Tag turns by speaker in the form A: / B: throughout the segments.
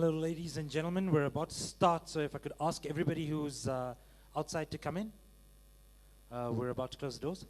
A: Hello, ladies and gentlemen. We're about to start, so if I could ask everybody who's outside to come in. We're about to close the doors.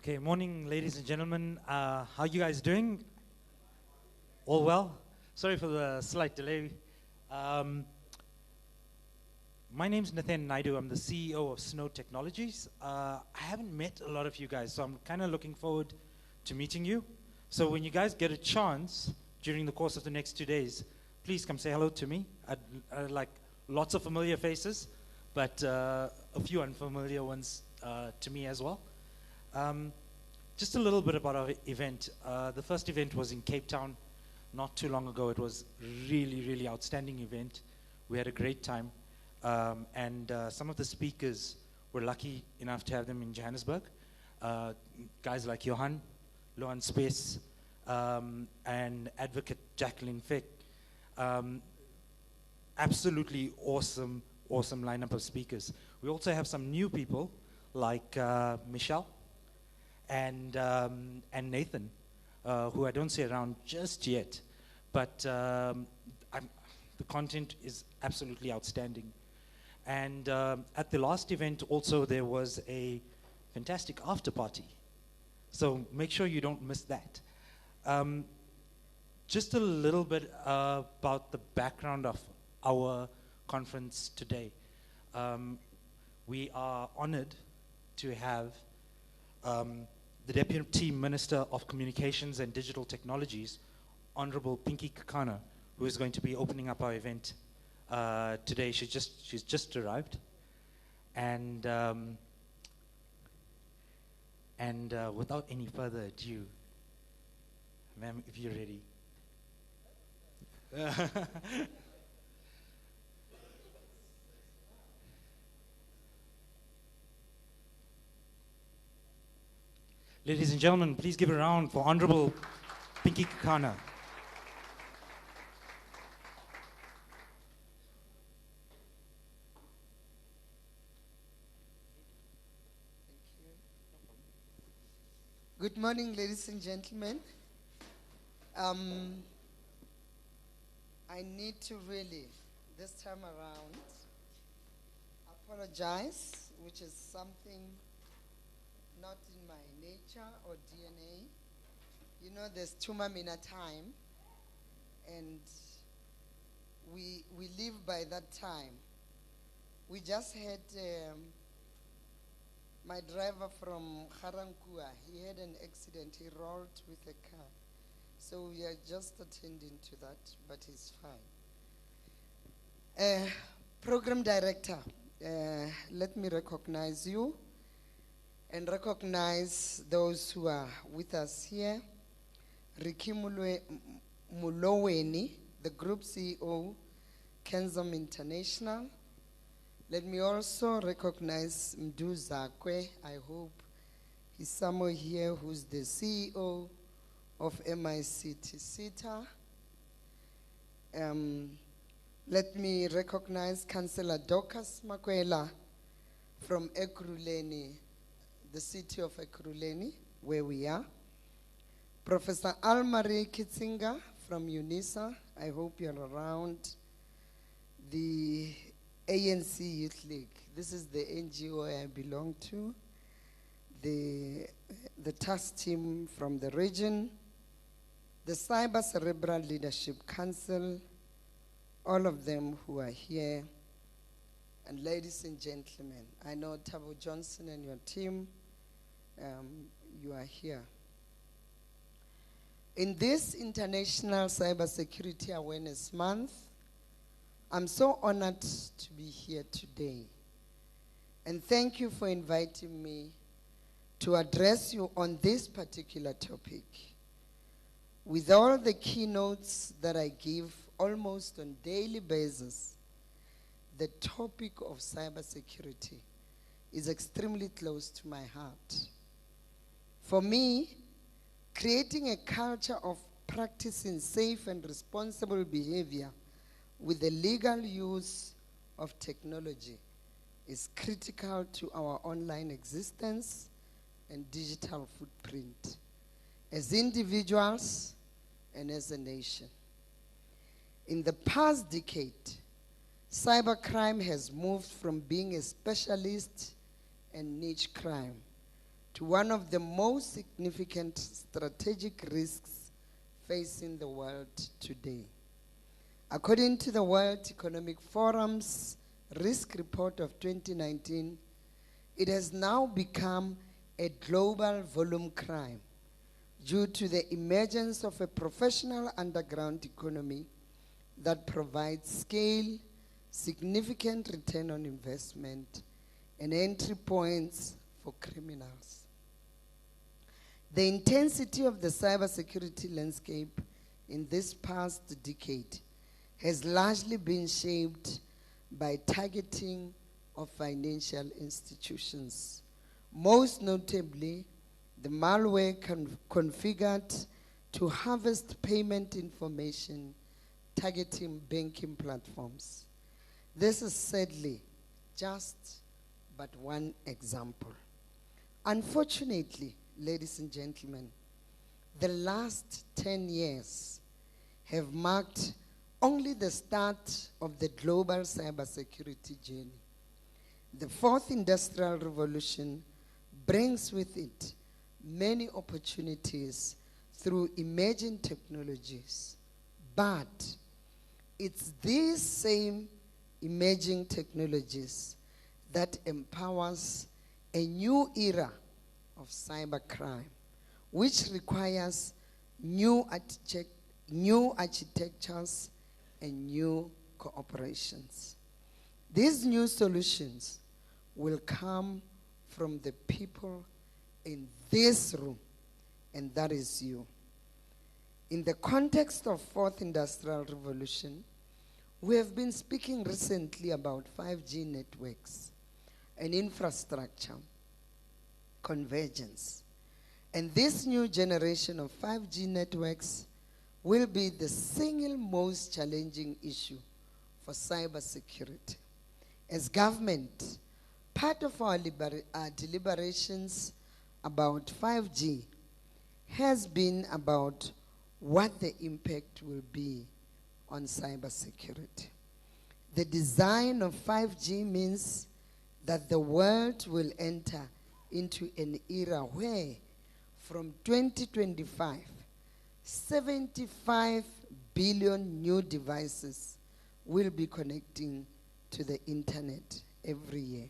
A: Okay, morning, ladies and gentlemen. How you guys doing? All well? Sorry for the slight delay. My name's Nathan Naidu. I'm the CEO of Snow Technologies. I haven't met a lot of you guys, so I'm kind of looking forward to meeting you. So when you guys get a chance during the course of the next 2 days, please come say hello to me. I'd like lots of familiar faces, but a few unfamiliar ones to me as well. Just a little bit about our event. The first event was in Cape Town not too long ago. It was really, really outstanding event. We had a great time. And some of the speakers were lucky enough to have them in Johannesburg. Guys like Lohan Space, and Advocate Jacqueline Fick. Absolutely awesome lineup of speakers. We also have some new people like Michelle and Nathan, who I don't see around just yet, but the content is absolutely outstanding. And at the last event also there was a fantastic after party, so make sure you don't miss that. Just a little bit about the background of our conference today. We are honored to have the Deputy Minister of Communications and Digital Technologies, Honorable Pinky Kekana, who is going to be opening up our event today. She's just arrived, and without any further ado, ma'am, if you're ready. Ladies and gentlemen, please give a round for Honorable Pinky Kekana.
B: Good morning, ladies and gentlemen. I need to really, this time around, apologize, which is something not in my nature or DNA. You know, there's Tumamina time, and we live by that time. We just had my driver from Harankua. He had an accident. He rolled with a car. So we are just attending to that, but he's fine. Program Director, let me recognize you and recognize those who are with us here. Ricky Muloweni, the Group CEO, Kenzom International. Let me also recognize Mdu Zakwe. I hope he's somewhere here, who's the CEO of MICT SITA. Let me recognize Councillor Dorcas Makwela from Ekurhuleni, the city of Ekurhuleni, where we are. Professor Almarie Kitsinga from UNISA. I hope you're around. The ANC Youth League. This is the NGO I belong to. The task team from the region. The Cerebral Leadership Council. All of them who are here. And ladies and gentlemen, I know Thabo Johnson and your team, you are here. In this International Cybersecurity Awareness Month, I'm so honored to be here today. And thank you for inviting me to address you on this particular topic. With all the keynotes that I give almost on daily basis, the topic of cybersecurity is extremely close to my heart. For me, creating a culture of practicing safe and responsible behavior with the legal use of technology is critical to our online existence and digital footprint as individuals and as a nation. In the past decade, cybercrime has moved from being a specialist and niche crime to one of the most significant strategic risks facing the world today. According to the World Economic Forum's Risk Report of 2019, it has now become a global volume crime due to the emergence of a professional underground economy that provides scale, significant return on investment, and entry points for criminals. The intensity of the cybersecurity landscape in this past decade has largely been shaped by targeting of financial institutions, most notably the malware configured to harvest payment information targeting banking platforms. This is sadly just but one example. Unfortunately, ladies and gentlemen, the last 10 years have marked only the start of the global cybersecurity journey. The fourth industrial revolution brings with it many opportunities through emerging technologies. But it's these same emerging technologies that empowers a new era of cybercrime, which requires new architectures and new cooperations. These new solutions will come from the people in this room, and that is you. In the context of fourth industrial revolution, we have been speaking recently about 5G networks and infrastructure convergence. And this new generation of 5G networks will be the single most challenging issue for cybersecurity. As government, part of our deliberations about 5G has been about what the impact will be on cybersecurity. The design of 5G means that the world will enter into an era where from 2025, 75 billion new devices will be connecting to the internet every year,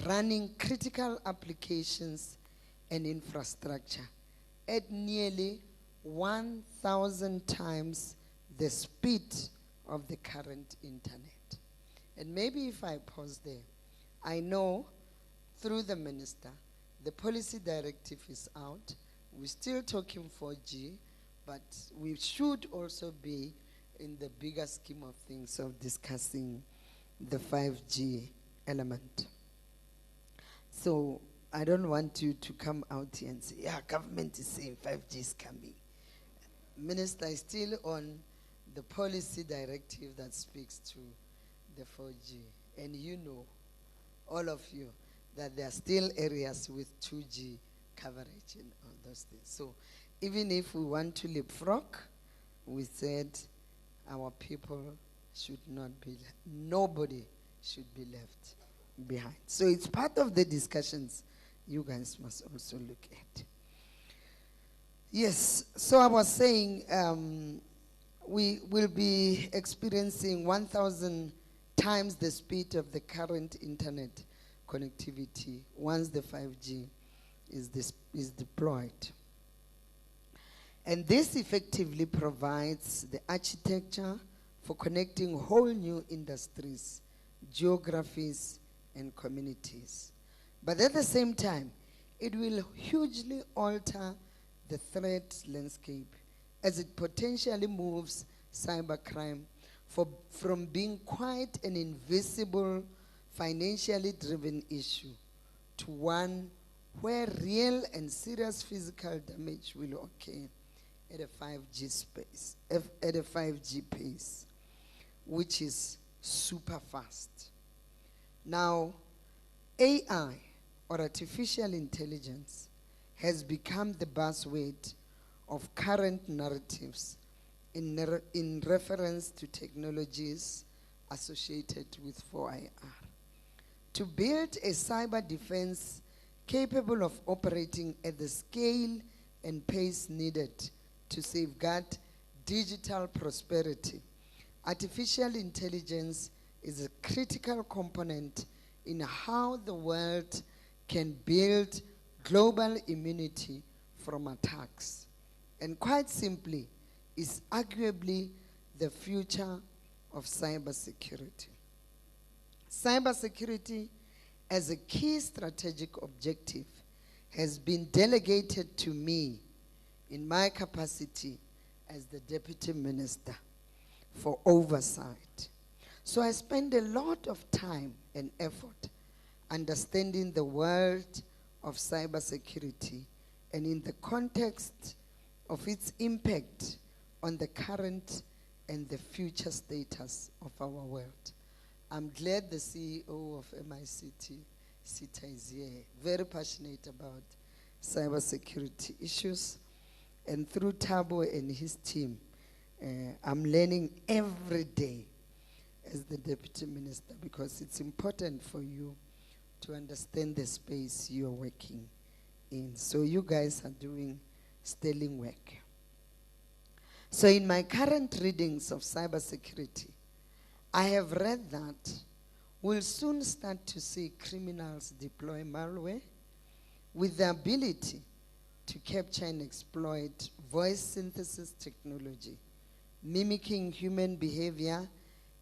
B: running critical applications and infrastructure at nearly 1,000 times the speed of the current internet. And maybe if I pause there, I know through the minister, the policy directive is out. We're still talking 4G, but we should also be in the bigger scheme of things of discussing the 5G element. So I don't want you to come out here and say, yeah, government is saying 5G is coming. Minister is still on the policy directive that speaks to the 4G. And you know, all of you, that there are still areas with 2G coverage and all those things. So even if we want to leapfrog, we said our people should not be, nobody should be left behind. So it's part of the discussions you guys must also look at. Yes, so I was saying we will be experiencing 1,000 times the speed of the current internet connectivity once the 5G is deployed. And this effectively provides the architecture for connecting whole new industries, geographies, and communities. But at the same time, it will hugely alter the threat landscape as it potentially moves cybercrime from being quite an invisible, financially driven issue to one where real and serious physical damage will occur at a 5G pace, which is super fast. Now, AI, or artificial intelligence, has become the buzzword of current narratives in reference to technologies associated with 4IR. To build a cyber defense capable of operating at the scale and pace needed to safeguard digital prosperity, artificial intelligence is a critical component in how the world can build global immunity from attacks. And quite simply, is arguably the future of cybersecurity. Cybersecurity, as a key strategic objective, has been delegated to me in my capacity as the Deputy Minister for Oversight. So I spend a lot of time and effort understanding the world of cybersecurity and in the context of its impact on the current and the future status of our world. I'm glad the CEO of MICT, Sita, is here, very passionate about cybersecurity issues. And through Thabo and his team, I'm learning every day as the Deputy Minister, because it's important for you to understand the space you're working in. So you guys are doing sterling work. So in my current readings of cybersecurity, I have read that we'll soon start to see criminals deploy malware with the ability to capture and exploit voice synthesis technology, mimicking human behavior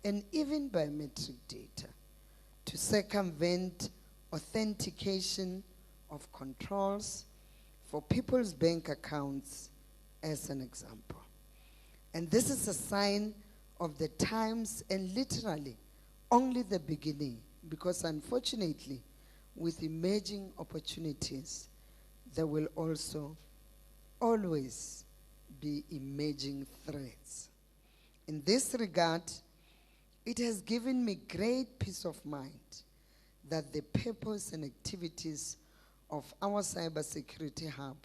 B: and even biometric data to circumvent authentication of controls for people's bank accounts, as an example. And this is a sign of the times and literally only the beginning, because unfortunately, with emerging opportunities, there will also always be emerging threats. In this regard, it has given me great peace of mind that the purpose and activities of our cybersecurity hub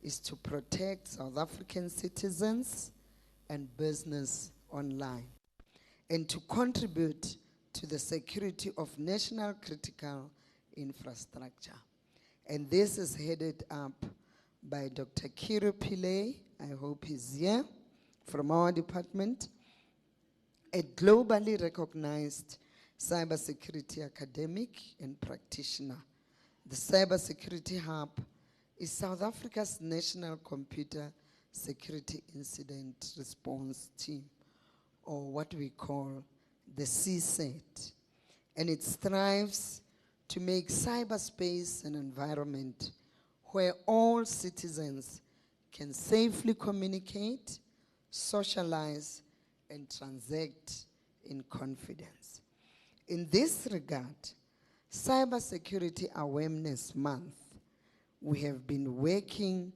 B: is to protect South African citizens and business online, and to contribute to the security of national critical infrastructure. And this is headed up by Dr. Kiro Pillay, I hope he's here, from our department, a globally recognized cybersecurity academic and practitioner. The Cybersecurity Hub is South Africa's National Computer Security Incident Response Team, or what we call the CSET. And it strives to make cyberspace an environment where all citizens can safely communicate, socialize, and transact in confidence. In this regard, Cybersecurity Awareness Month, we have been working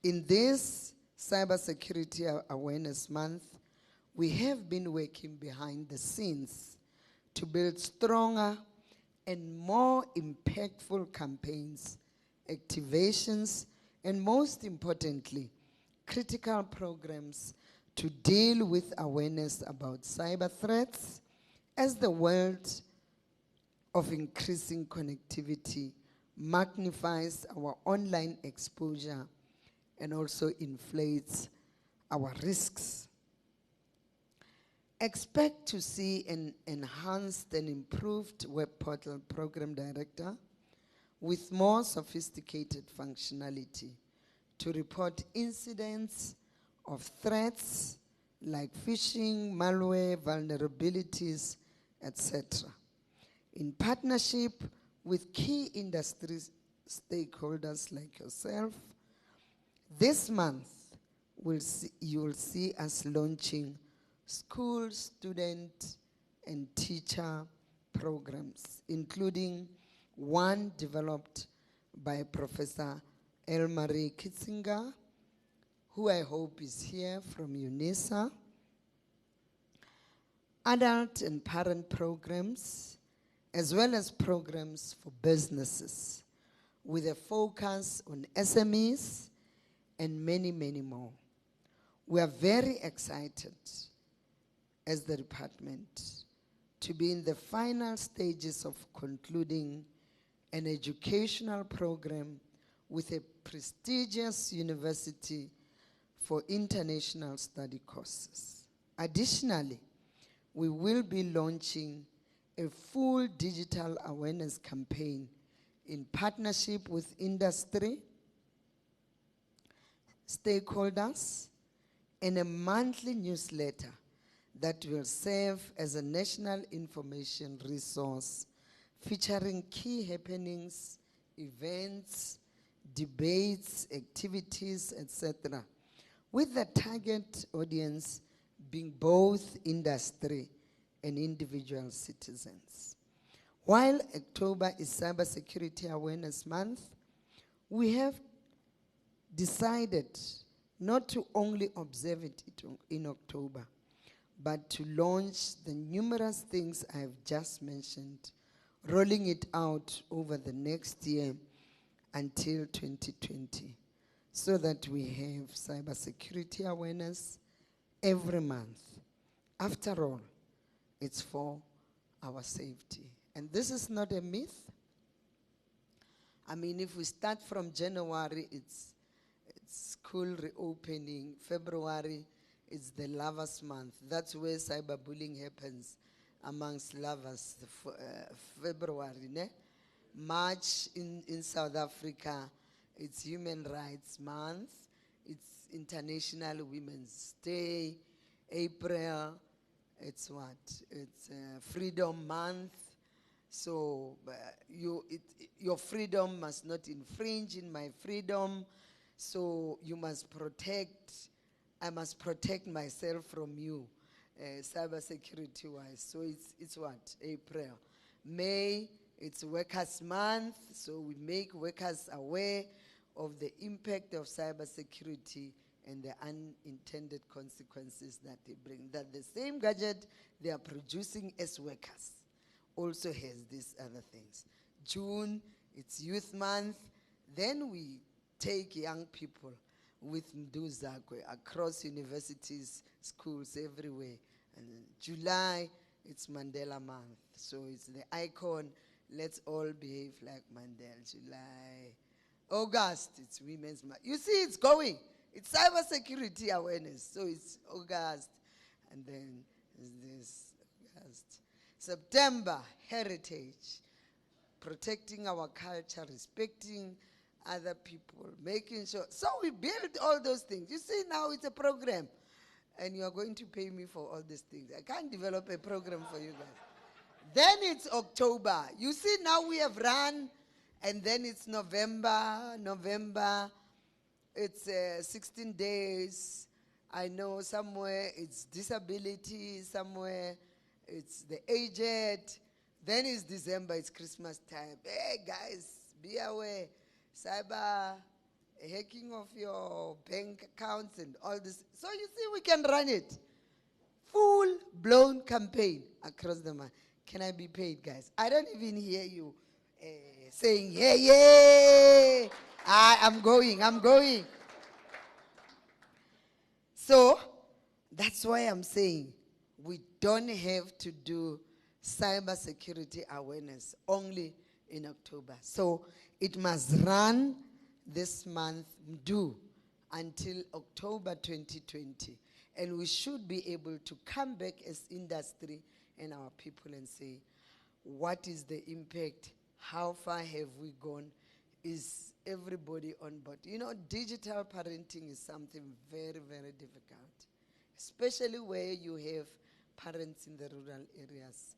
B: in this Cybersecurity Awareness Month, we have been working behind the scenes to build stronger and more impactful campaigns, activations, and most importantly, critical programs to deal with awareness about cyber threats as the world of increasing connectivity magnifies our online exposure and also inflates our risks. Expect to see an enhanced and improved web portal program director with more sophisticated functionality to report incidents of threats like phishing, malware, vulnerabilities, etc. In partnership with key industry stakeholders like yourself, this month you will see us launching school, student, and teacher programs, including one developed by Professor Elmarie Kitzinger, who I hope is here from UNISA, adult and parent programs, as well as programs for businesses, with a focus on SMEs and many, many more. We are very excited as the department to be in the final stages of concluding an educational program with a prestigious university for international study courses. Additionally, we will be launching a full digital awareness campaign in partnership with industry, stakeholders, and a monthly newsletter that will serve as a national information resource featuring key happenings, events, debates, activities, etc., with the target audience being both industry and individual citizens. While October is Cybersecurity Awareness Month, we have decided not to only observe it in October, but to launch the numerous things I have just mentioned, rolling it out over the next year until 2020, so that we have cybersecurity awareness every month. After all, it's for our safety. And this is not a myth. I mean, if we start from January, it's school reopening. February, it's the lovers month. That's where cyberbullying happens amongst lovers. February, ne? March in South Africa, it's Human Rights Month. It's International Women's Day. April, it's what? It's Freedom Month. So your freedom must not infringe in my freedom. So you must protect, I must protect myself from you, cybersecurity-wise. So it's what? April. May, it's Workers' Month, so we make workers aware of the impact of cybersecurity and the unintended consequences that they bring. That the same gadget they are producing as workers also has these other things. June, it's Youth Month. Then we take young people with Mduzakwe across universities, schools, everywhere. And then July, it's Mandela Month. So it's the icon, let's all behave like Mandela. July. August, it's Women's Month. You see, it's going. It's cybersecurity awareness. So it's August. And then there's this August. September, heritage. Protecting our culture, respecting other people, making sure. So we build all those things. You see, now it's a program. And you are going to pay me for all these things. I can't develop a program for you guys. Then it's October. You see, now we have run. And then it's November. It's 16 days. I know somewhere it's disability, somewhere it's the aged. Then it's December, it's Christmas time. Hey guys, be aware. Cyber hacking of your bank accounts and all this. So you see, we can run it. Full-blown campaign across the month. Can I be paid, guys? I don't even hear you saying, yeah. I'm going. So that's why I'm saying we don't have to do cybersecurity awareness only in October. So it must run this month until October 2020. And we should be able to come back as industry and our people and say, what is the impact? How far have we gone? Is everybody on board? You know, digital parenting is something very, very difficult, especially where you have parents in the rural areas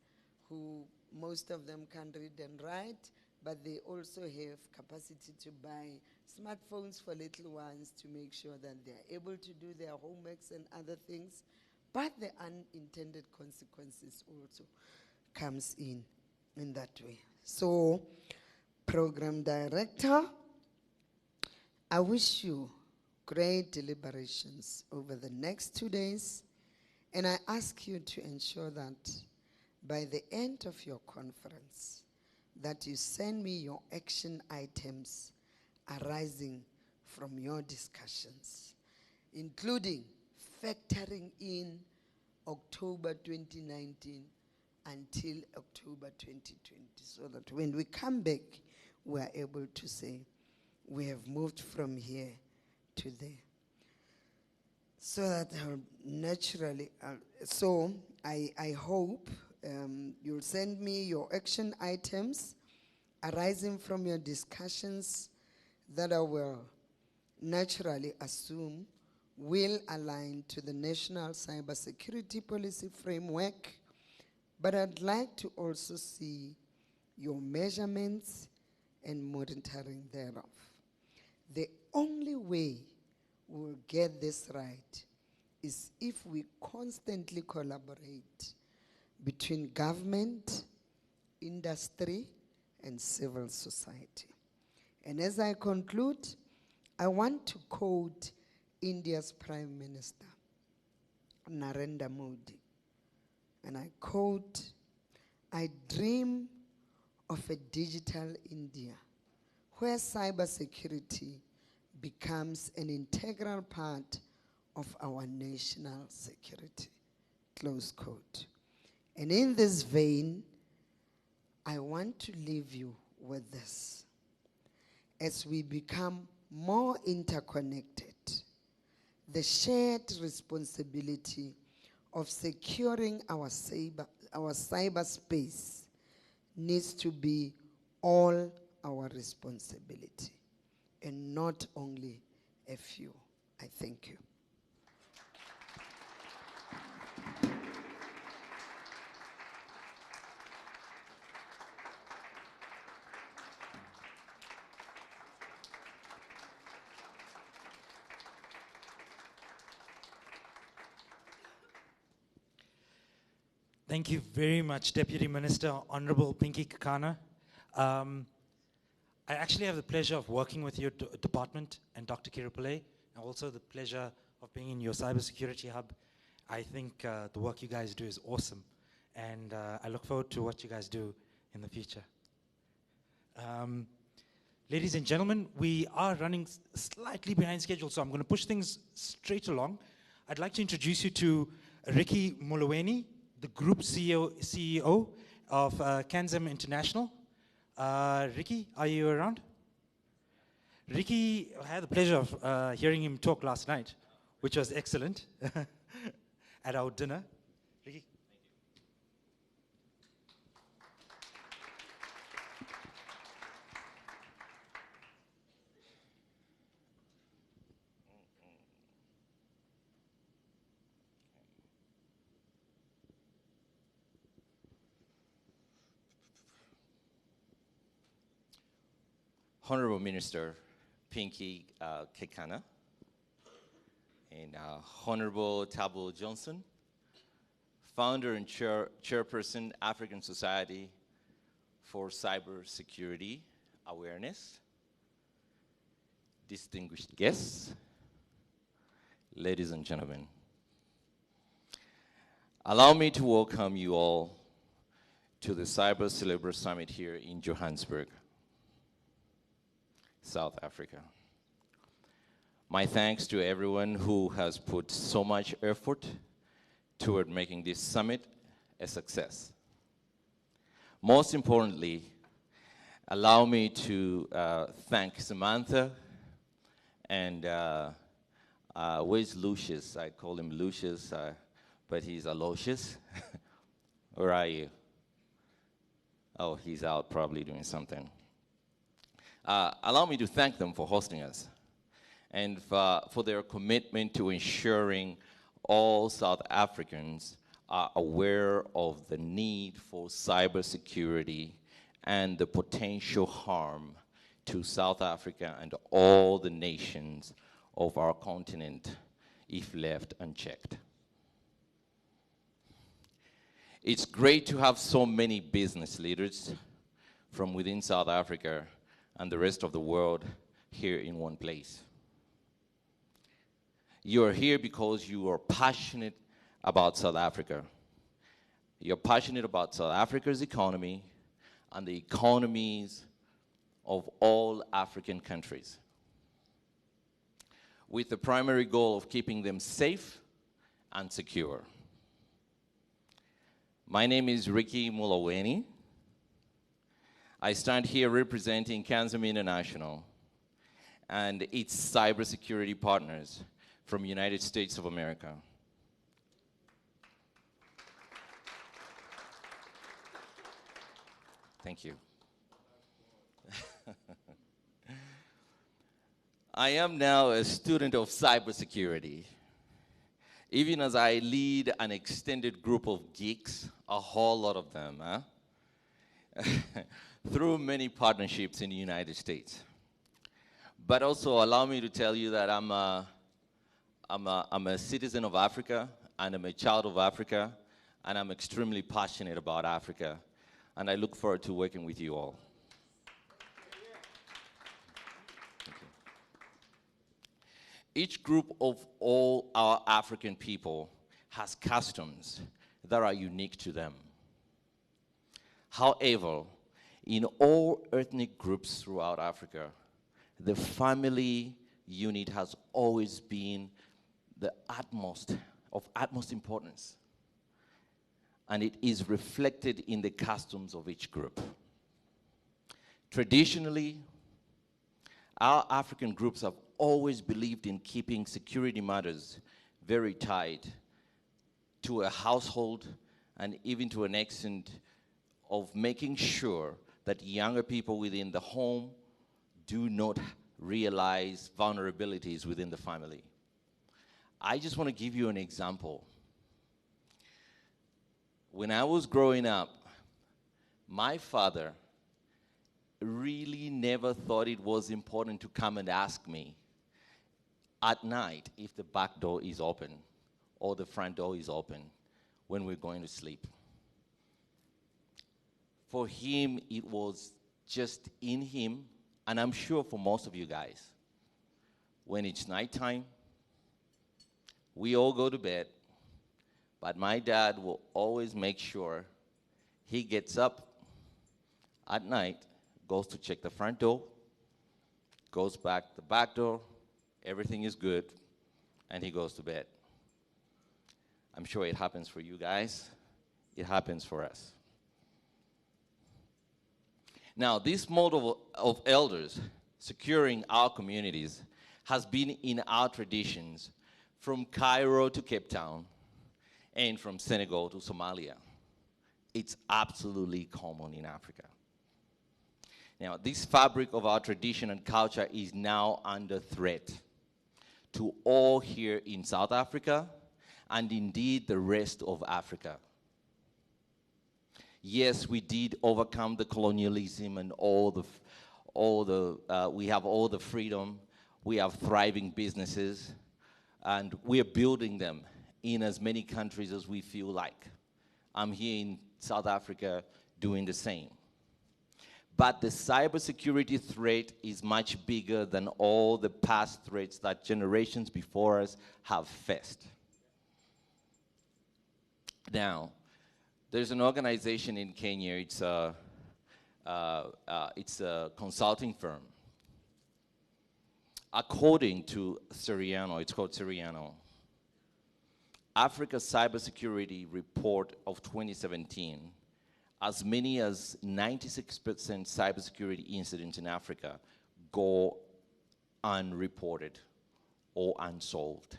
B: who most of them can't read and write, but they also have capacity to buy smartphones for little ones to make sure that they are able to do their homeworks and other things, but the unintended consequences also comes in that way. So, Program Director, I wish you great deliberations over the next 2 days, and I ask you to ensure that by the end of your conference, that you send me your action items arising from your discussions, including factoring in October 2019 until October 2020, so that when we come back, we are able to say, we have moved from here to there. So that naturally, I hope you'll send me your action items arising from your discussions that I will naturally assume will align to the National Cybersecurity Policy Framework, but I'd like to also see your measurements and monitoring thereof. The only way we'll get this right is if we constantly collaborate between government, industry, and civil society. And as I conclude, I want to quote India's Prime Minister, Narendra Modi. And I quote, "I dream of a digital India where cybersecurity becomes an integral part of our national security." Close quote. And in this vein, I want to leave you with this. As we become more interconnected, the shared responsibility of securing our cyberspace needs to be all our responsibility, and not only a few. I thank you.
A: Thank you very much, Deputy Minister, Honorable Pinky Kakana. I actually have the pleasure of working with your department and Dr. Kirupale, and also the pleasure of being in your cybersecurity hub. I think the work you guys do is awesome, and I look forward to what you guys do in the future. Ladies and gentlemen, we are running slightly behind schedule, so I'm going to push things straight along. I'd like to introduce you to Ricky Moloweni, the Group CEO of Kanzem International. Ricky, are you around? Ricky, I had the pleasure of hearing him talk last night, which was excellent at our dinner. Ricky.
C: Honorable Minister Pinky Kekana and Honorable Tabo Johnson, founder and chairperson, African Society for Cybersecurity Awareness, distinguished guests, ladies and gentlemen. Allow me to welcome you all to the Cyber Cerebral Summit here in Johannesburg, South Africa. My thanks to everyone who has put so much effort toward making this summit a success. Most importantly, allow me to thank Samantha and where's Lucius? I call him Lucius, but he's Aloysius. Where are you? Oh, he's out probably doing something. Allow me to thank them for hosting us and for their commitment to ensuring all South Africans are aware of the need for cybersecurity and the potential harm to South Africa and all the nations of our continent if left unchecked. It's great to have so many business leaders from within South Africa and the rest of the world here in one place. You are here because you are passionate about South Africa. You're passionate about South Africa's economy and the economies of all African countries, with the primary goal of keeping them safe and secure. My name is Ricky Mulaweni. I stand here representing Kanzam International and its cybersecurity partners from United States of America. Thank you. I am now a student of cybersecurity, even as I lead an extended group of geeks, a whole lot of them, through many partnerships in the United States. But also allow me to tell you that I'm a citizen of Africa, and I'm a child of Africa, and I'm extremely passionate about Africa, and I look forward to working with you all. Each group of all our African people has customs that are unique to them. However, in all ethnic groups throughout Africa, the family unit has always been of utmost importance. And it is reflected in the customs of each group. Traditionally, our African groups have always believed in keeping security matters very tight to a household and even to an extent of making sure that younger people within the home do not realize vulnerabilities within the family. I just want to give you an example. When I was growing up, my father really never thought it was important to come and ask me at night if the back door is open or the front door is open when we're going to sleep. For him, it was just in him, and I'm sure for most of you guys, when it's nighttime, we all go to bed, but my dad will always make sure he gets up at night, goes to check the front door, goes back the back door, everything is good, and he goes to bed. I'm sure it happens for you guys. It happens for us. Now, this model of elders securing our communities has been in our traditions from Cairo to Cape Town and from Senegal to Somalia. It's absolutely common in Africa. Now, this fabric of our tradition and culture is now under threat to all here in South Africa and indeed the rest of Africa. Yes, we did overcome the colonialism and we have all the freedom, we have thriving businesses, and we're building them in as many countries as we feel like. I'm here in South Africa doing the same. But the cybersecurity threat is much bigger than all the past threats that generations before us have faced. Now, there's an organization in Kenya, it's a consulting firm. According to Cerebral, it's called Cerebral, Africa's Cybersecurity Report of 2017, as many as 96% cybersecurity incidents in Africa go unreported or unsolved.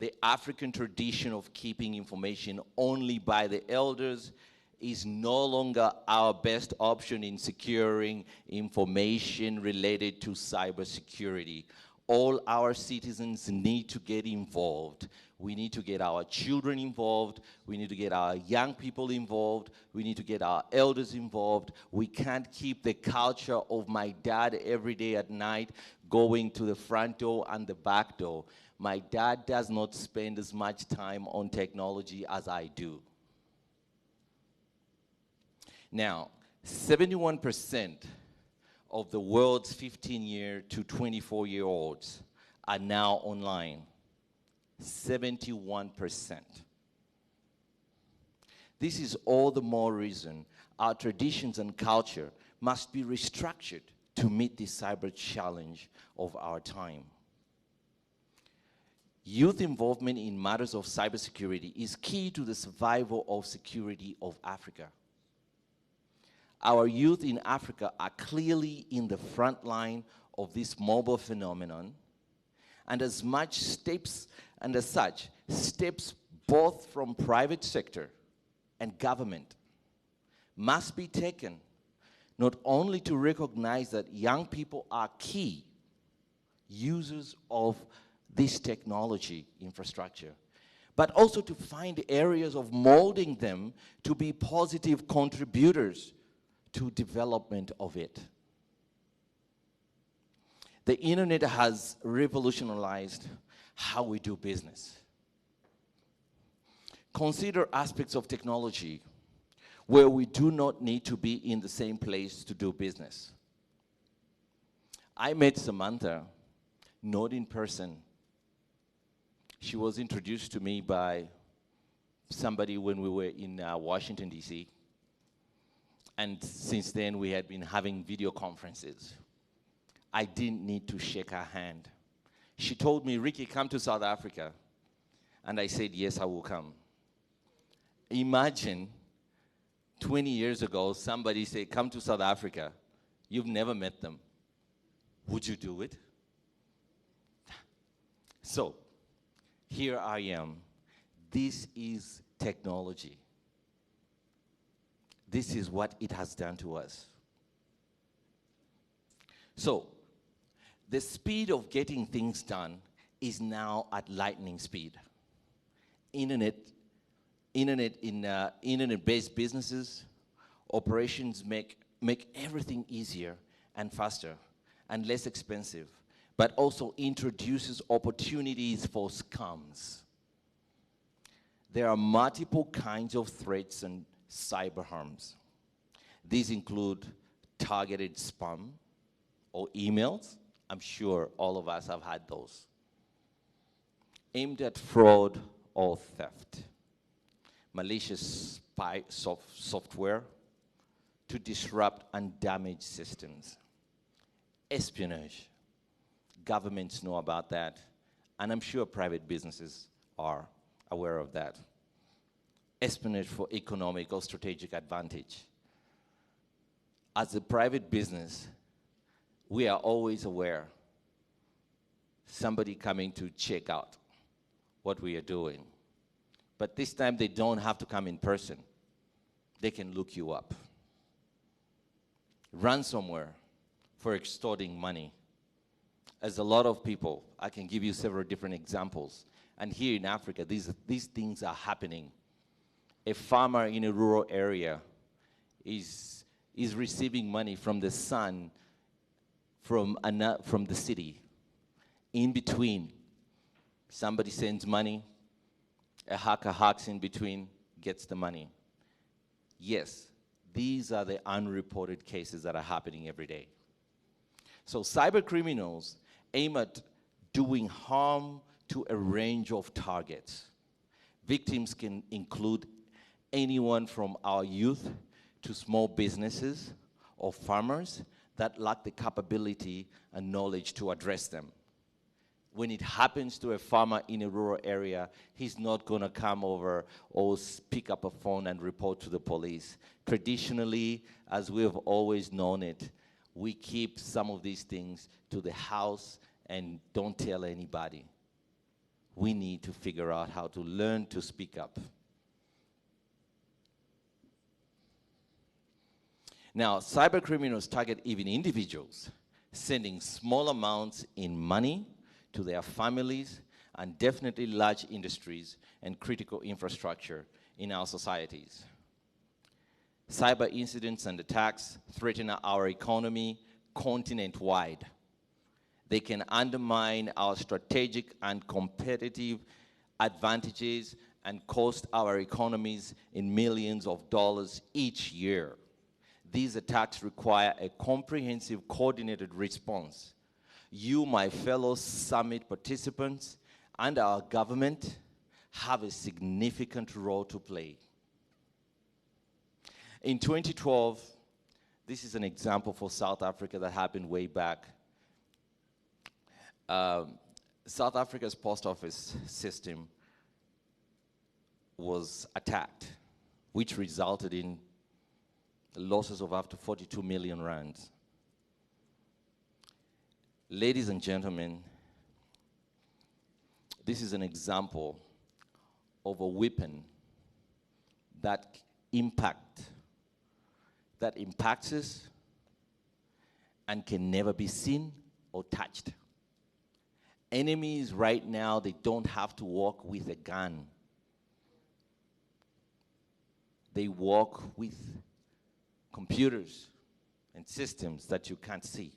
C: The African tradition of keeping information only by the elders is no longer our best option in securing information related to cybersecurity All our citizens need to get involved. We need to get our children involved. We need to get our young people involved. We need to get our elders involved. We can't keep the culture of my dad every day at night going to the front door and the back door. My dad does not spend as much time on technology as I do. Now, 71% of the world's 15-year to 24-year-olds are now online. 71%. This is all the more reason our traditions and culture must be restructured to meet the cyber challenge of our time. Youth involvement in matters of cybersecurity is key to the survival of security of Africa. Our youth in Africa are clearly in the front line of this mobile phenomenon, and as such, steps both from private sector and government must be taken, not only to recognize that young people are key users of this technology infrastructure, but also to find areas of molding them to be positive contributors to development of it. The internet has revolutionized how we do business. Consider aspects of technology where we do not need to be in the same place to do business. I met Samantha, not in person. She was introduced to me by somebody when we were in Washington, D.C., and since then, we had been having video conferences. I didn't need to shake her hand. She told me, Ricky, come to South Africa. And I said, yes, I will come. Imagine 20 years ago, somebody said, come to South Africa. You've never met them. Would you do it? So, here I am. This is technology. This is what it has done to us. So, the speed of getting things done is now at lightning speed. Internet-based businesses, operations make everything easier and faster and less expensive, but also introduces opportunities for scams. There are multiple kinds of threats and cyber harms. These include targeted spam or emails. I'm sure all of us have had those. Aimed at fraud or theft. Malicious spy software to disrupt and damage systems. Espionage. Governments know about that, and I'm sure private businesses are aware of that. Espionage for economic or strategic advantage. As a private business, we are always aware somebody coming to check out what we are doing. But this time they don't have to come in person. They can look you up. Ransomware for extorting money. As a lot of people, I can give you several different examples. And here in Africa, these things are happening. A farmer in a rural area is receiving money from the son from the city. In between, somebody sends money, a hacker hacks in between, gets the money. Yes, these are the unreported cases that are happening every day. So cyber criminals aim at doing harm to a range of targets. Victims can include anyone from our youth to small businesses or farmers that lack the capability and knowledge to address them. When it happens to a farmer in a rural area, he's not going to come over or pick up a phone and report to the police. Traditionally, as we have always known it, we keep some of these things to the house and don't tell anybody. We need to figure out how to learn to speak up. Now, cyber criminals target even individuals, sending small amounts in money to their families, and definitely large industries and critical infrastructure in our societies. Cyber incidents and attacks threaten our economy continent-wide. They can undermine our strategic and competitive advantages and cost our economies in millions of dollars each year. These attacks require a comprehensive, coordinated response. You, my fellow summit participants, and our government have a significant role to play. In 2012, this is an example for South Africa that happened way back. South Africa's post office system was attacked, which resulted in losses of up to 42 million rands. Ladies and gentlemen, this is an example of a weapon that impacts us and can never be seen or touched. Enemies right now, they don't have to walk with a gun. They walk with computers and systems that you can't see.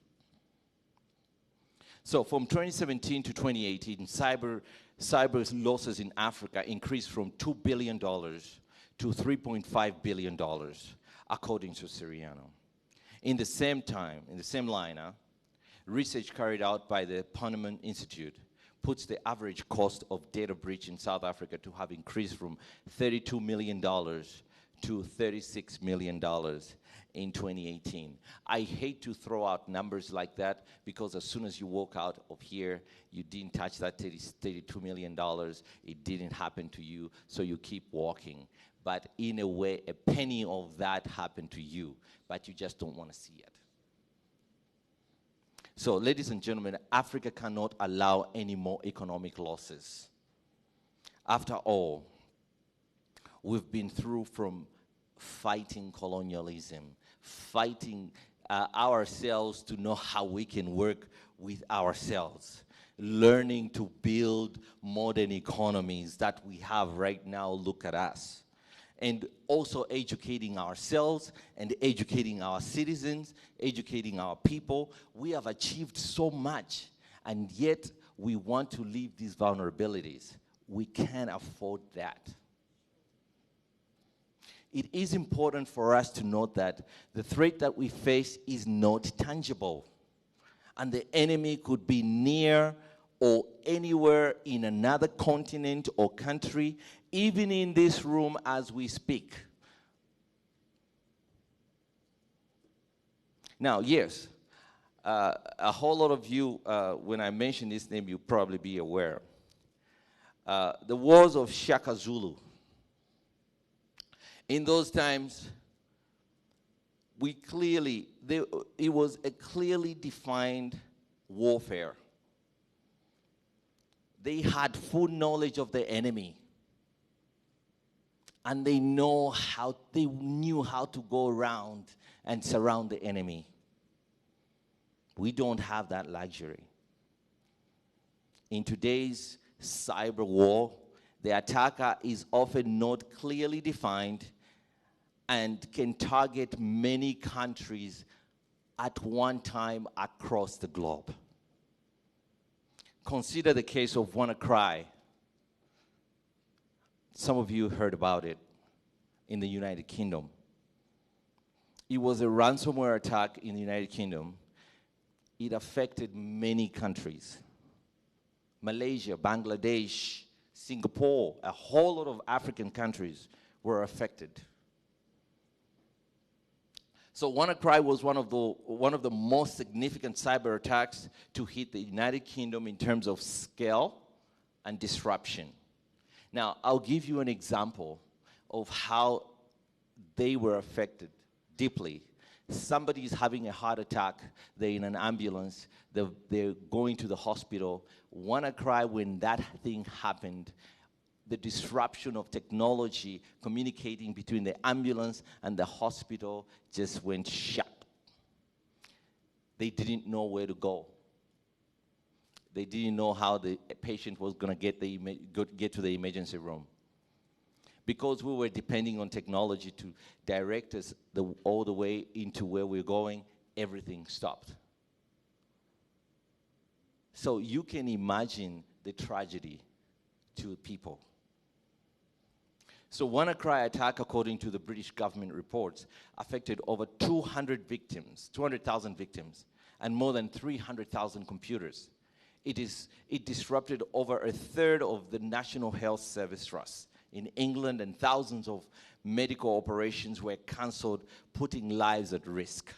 C: So from 2017 to 2018, cyber losses in Africa increased from $2 billion to $3.5 billion, according to Cerebral. In the same time, in the same line, research carried out by the Panama Institute puts the average cost of data breach in South Africa to have increased from $32 million to $36 million in 2018. I hate to throw out numbers like that because as soon as you walk out of here, you didn't touch that $32 million. It didn't happen to you, so you keep walking. But in a way, a penny of that happened to you, but you just don't want to see it. So, ladies and gentlemen, Africa cannot allow any more economic losses. After all, we've been through from fighting colonialism, fighting ourselves to know how we can work with ourselves, learning to build modern economies that we have right now. Look at us. And also educating ourselves and educating our citizens, educating our people. We have achieved so much, and yet we want to leave these vulnerabilities. We can't afford that. It is important for us to note that the threat that we face is not tangible, and the enemy could be near or anywhere in another continent or country, even in this room as we speak. Now, yes, a whole lot of you, when I mention this name, you'll probably be aware. The wars of Shaka Zulu. In those times, it was a clearly defined warfare. They had full knowledge of the enemy. And they knew how to go around and surround the enemy. We don't have that luxury. In today's cyber war, the attacker is often not clearly defined and can target many countries at one time across the globe. Consider the case of WannaCry. Some of you heard about it in the United Kingdom. It was a ransomware attack in the United Kingdom. It affected many countries. Malaysia, Bangladesh, Singapore, a whole lot of African countries were affected. So WannaCry was one of the most significant cyber attacks to hit the United Kingdom in terms of scale and disruption. Now, I'll give you an example of how they were affected deeply. Somebody is having a heart attack, they're in an ambulance, they're going to the hospital. WannaCry, when that thing happened, the disruption of technology communicating between the ambulance and the hospital just went shut. They didn't know where to go. They didn't know how the patient was going to get to the emergency room. Because we were depending on technology to direct us all the way into where we're going, everything stopped. So you can imagine the tragedy to people. So WannaCry attack, according to the British government reports, affected over 200,000 victims, and more than 300,000 computers. It disrupted over a third of the National Health Service Trust in England, and thousands of medical operations were cancelled, putting lives at risk.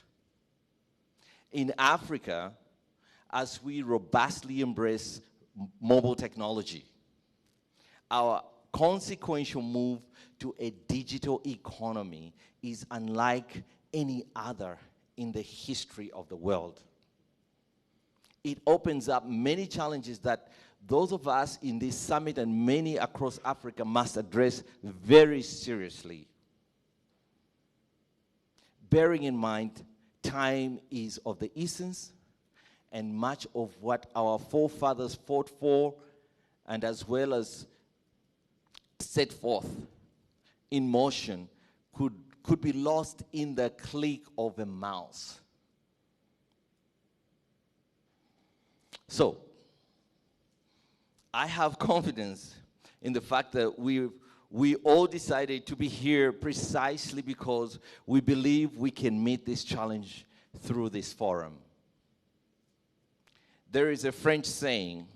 C: In Africa, as we robustly embrace mobile technology, our consequential move to a digital economy is unlike any other in the history of the world. It opens up many challenges that those of us in this summit and many across Africa must address very seriously. Bearing in mind, time is of the essence, and much of what our forefathers fought for, and as well as set forth in motion, could be lost in the click of a mouse. So, I have confidence in the fact that we all decided to be here precisely because we believe we can meet this challenge through this forum. There is a French saying,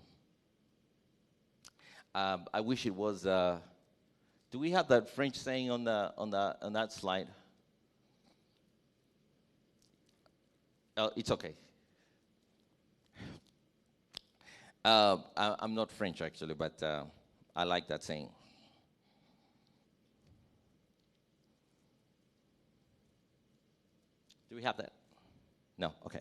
C: I wish it was, do we have that French saying on that slide? It's okay. I'm not French actually, but I like that saying. Do we have that? No, okay.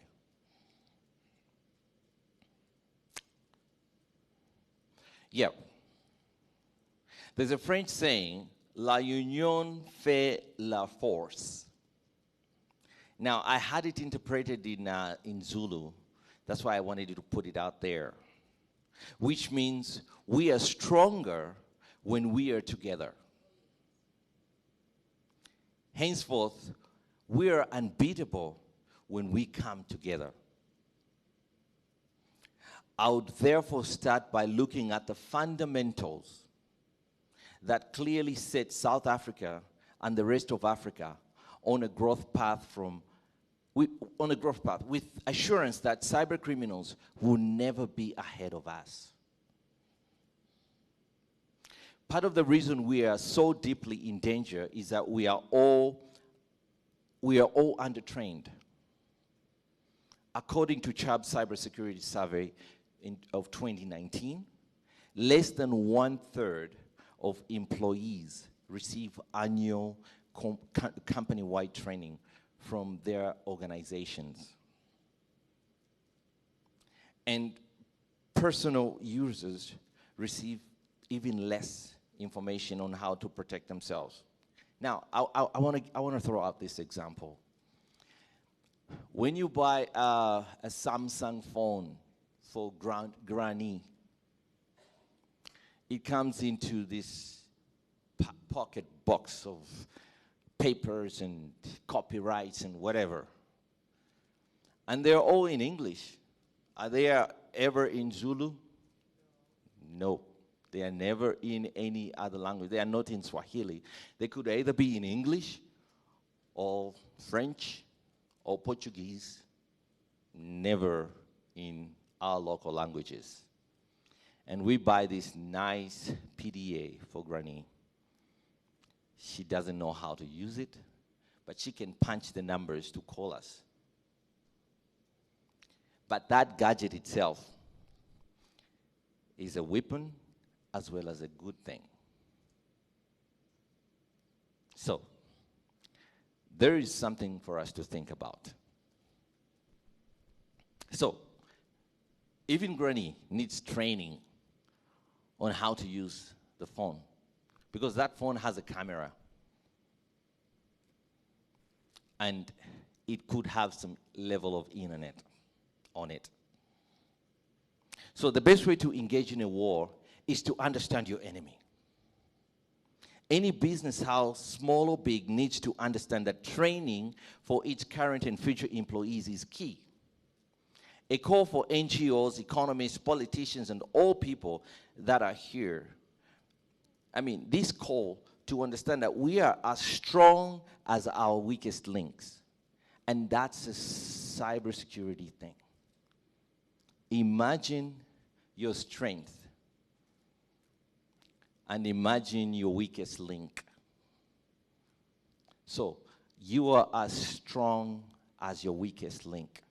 C: Yeah. There's a French saying, La union fait la force. Now, I had it interpreted in Zulu. That's why I wanted to put it out there. Which means we are stronger when we are together. Henceforth, we are unbeatable when we come together. I would therefore start by looking at the fundamentals that clearly set South Africa and the rest of Africa on a growth path with assurance that cyber criminals will never be ahead of us. Part of the reason we are so deeply in danger is that we are all undertrained. According to Chubb's cybersecurity survey of 2019, less than 1/3 of employees receive annual company-wide training from their organizations. And personal users receive even less information on how to protect themselves. Now, I want to throw out this example. When you buy a Samsung phone for granny, it comes into this pocket box of papers and copyrights and whatever. And they're all in English. Are they ever in Zulu? No. They are never in any other language. They are not in Swahili. They could either be in English or French or Portuguese, never in our local languages. And we buy this nice PDA for Granny. She doesn't know how to use it, but she can punch the numbers to call us. But that gadget itself is a weapon as well as a good thing. So, there is something for us to think about. So, even Granny needs training on how to use the phone, because that phone has a camera and it could have some level of internet on it. So the best way to engage in a war is to understand your enemy. Any business house, small or big, needs to understand that training for its current and future employees is key. A call for NGOs, economists, politicians, and all people that are here. This call to understand that we are as strong as our weakest links. And that's a cybersecurity thing. Imagine your strength and imagine your weakest link. So you are as strong as your weakest link,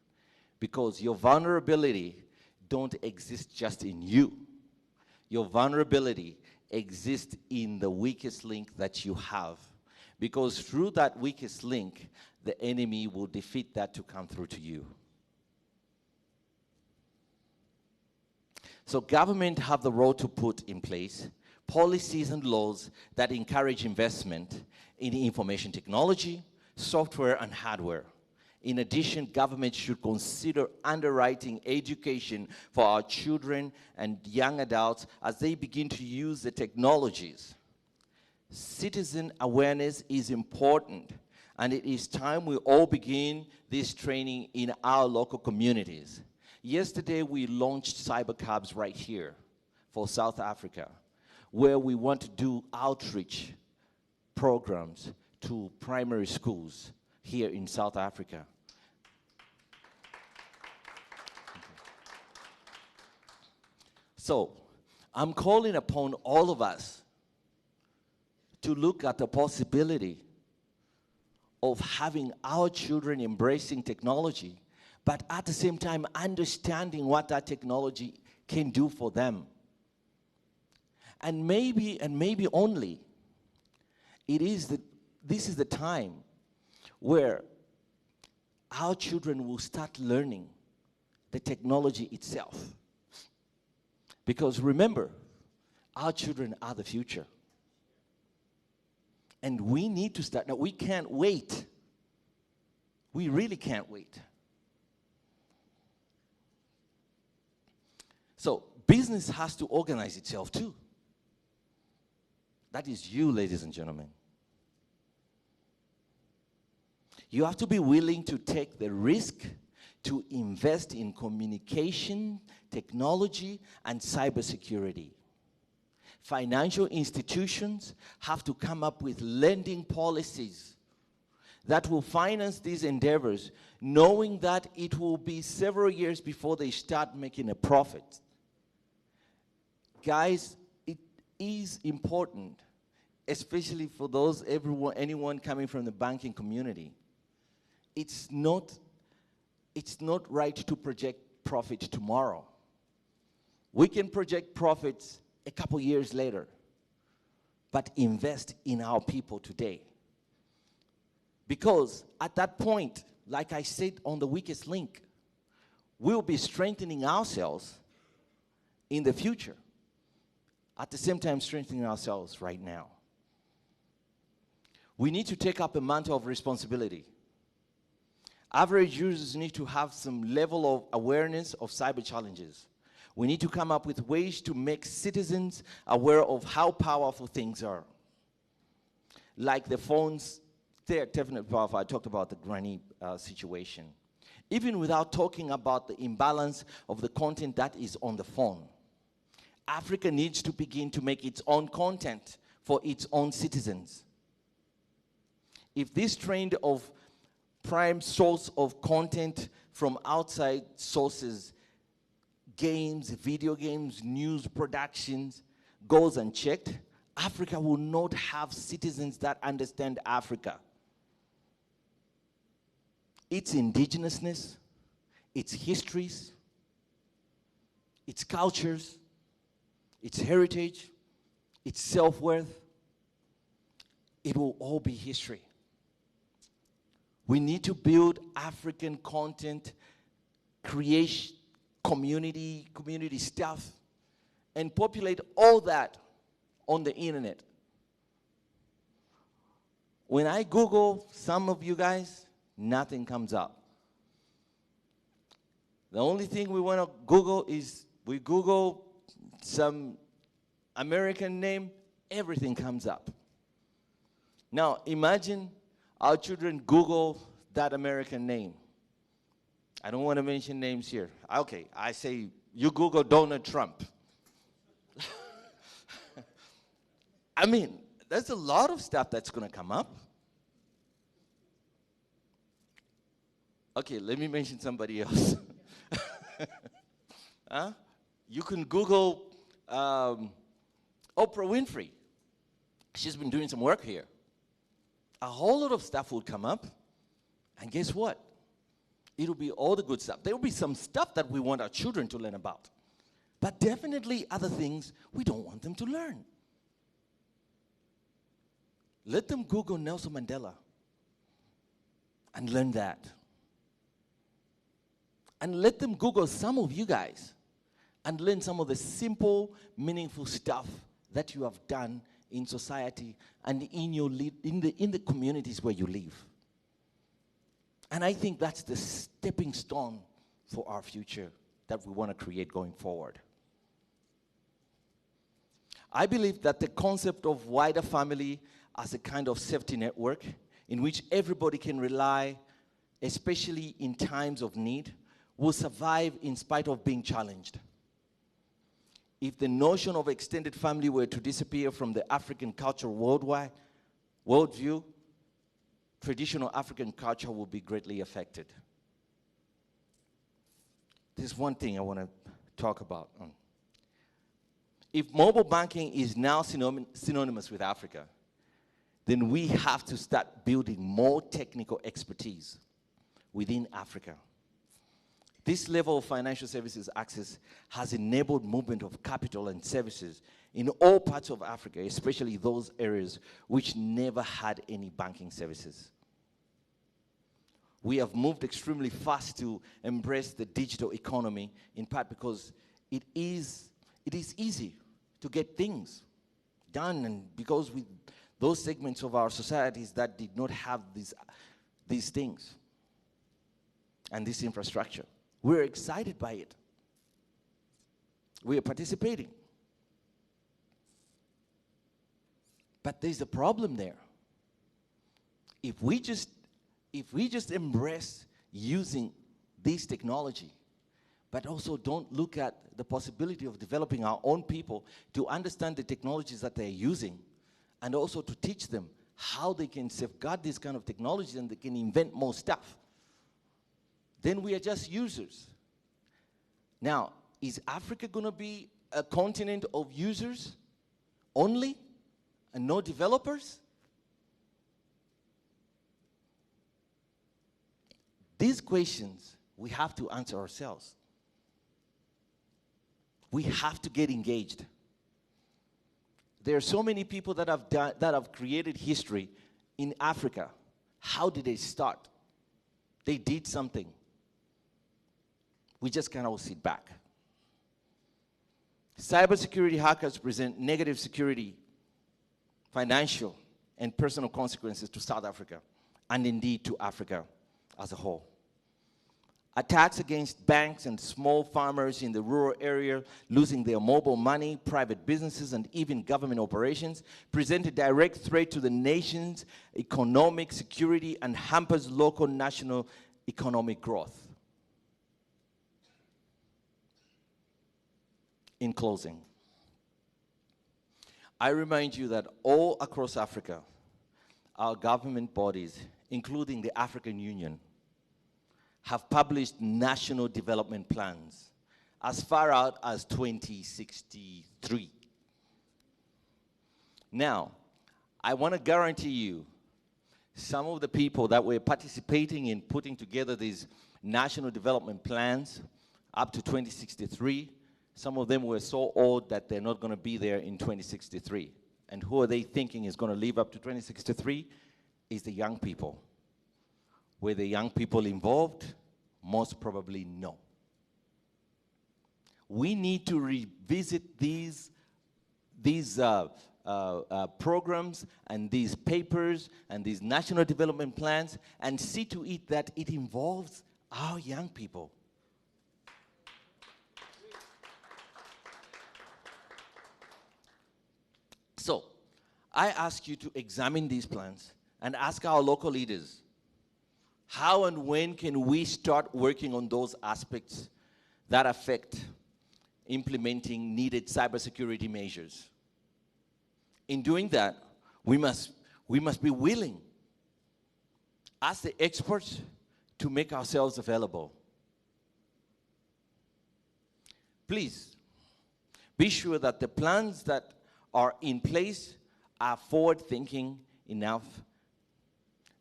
C: because your vulnerability don't exist just in you. Your vulnerability exists in the weakest link that you have, because through that weakest link, the enemy will defeat that to come through to you. So government have the role to put in place policies and laws that encourage investment in information technology, software, and hardware. In addition, government should consider underwriting education for our children and young adults as they begin to use the technologies. Citizen awareness is important, and it is time we all begin this training in our local communities. Yesterday, we launched Cyber Cubs right here for South Africa, where we want to do outreach programs to primary schools here in South Africa. So, I'm calling upon all of us to look at the possibility of having our children embracing technology, but at the same time understanding what that technology can do for them. And maybe only, this is the time where our children will start learning the technology itself. Because remember, our children are the future. And we need to start. Now, we can't wait. We really can't wait. So, business has to organize itself too. That is you, ladies and gentlemen. You have to be willing to take the risk to invest in communication, technology, and cybersecurity. Financial institutions have to come up with lending policies that will finance these endeavors, knowing that it will be several years before they start making a profit. Guys, it is important, especially for anyone coming from the banking community. It's not right to project profit tomorrow. We can project profits a couple years later, but invest in our people today. Because at that point, like I said on the weakest link, we'll be strengthening ourselves in the future. At the same time, strengthening ourselves right now. We need to take up a mantle of responsibility. Average users need to have some level of awareness of cyber challenges. We need to come up with ways to make citizens aware of how powerful things are. Like the phones, they're definitely powerful. I talked about the granny situation. Even without talking about the imbalance of the content that is on the phone, Africa needs to begin to make its own content for its own citizens. If this trend of prime source of content from outside sources, games, video games, news productions, goes unchecked, Africa will not have citizens that understand Africa. Its indigenousness, its histories, its cultures, its heritage, its self-worth, it will all be history. We need to build African content creation, community stuff, and populate all that on the internet. When I Google some of you guys, nothing comes up. The only thing we want to Google is We Google some American name, everything comes up. Now, imagine our children Google that American name. I don't want to mention names here. Okay, I say you Google Donald Trump. I mean, there's a lot of stuff that's going to come up. Okay, let me mention somebody else. Huh? You can Google Oprah Winfrey. She's been doing some work here. A whole lot of stuff will come up. And guess what? It'll be all the good stuff. There will be some stuff that we want our children to learn about. But definitely other things we don't want them to learn. Let them Google Nelson Mandela and learn that. And let them Google some of you guys and learn some of the simple, meaningful stuff that you have done in society and in the communities where you live. And I think that's the stepping stone for our future that we want to create going forward. I believe that the concept of wider family as a kind of safety network in which everybody can rely, especially in times of need, will survive in spite of being challenged. If the notion of extended family were to disappear from the African culture worldview, traditional African culture will be greatly affected. There's one thing I want to talk about. If mobile banking is now synonymous with Africa, then we have to start building more technical expertise within Africa. This level of financial services access has enabled movement of capital and services in all parts of Africa, especially those areas which never had any banking services. We have moved extremely fast to embrace the digital economy, in part because it is easy to get things done, and because with those segments of our societies that did not have these things and this infrastructure. We're excited by it. We are participating. But there's a problem there. If we just embrace using this technology, but also don't look at the possibility of developing our own people to understand the technologies that they're using, and also to teach them how they can safeguard this kind of technology and they can invent more stuff, then we are just users. Now, is Africa going to be a continent of users only and no developers? These questions we have to answer ourselves. We have to get engaged. There are so many people that have created history in Africa. How did they start? They did something. We just cannot sit back. Cybersecurity hackers present negative security, financial, and personal consequences to South Africa, and indeed to Africa as a whole. Attacks against banks and small farmers in the rural area losing their mobile money, private businesses, and even government operations present a direct threat to the nation's economic security and hampers local national economic growth. In closing, I remind you that all across Africa, our government bodies, including the African Union, have published national development plans as far out as 2063. Now, I want to guarantee you, some of the people that were participating in putting together these national development plans up to 2063, some of them were so old that they're not going to be there in 2063. And who are they thinking is going to live up to 2063? Is the young people. Were the young people involved? Most probably no. We need to revisit these programs and these papers and these national development plans and see to it that it involves our young people. So, I ask you to examine these plans and ask our local leaders, how and when can we start working on those aspects that affect implementing needed cybersecurity measures? In doing that, we must be willing, as the experts, to make ourselves available. Please, be sure that the plans that are in place are forward-thinking enough,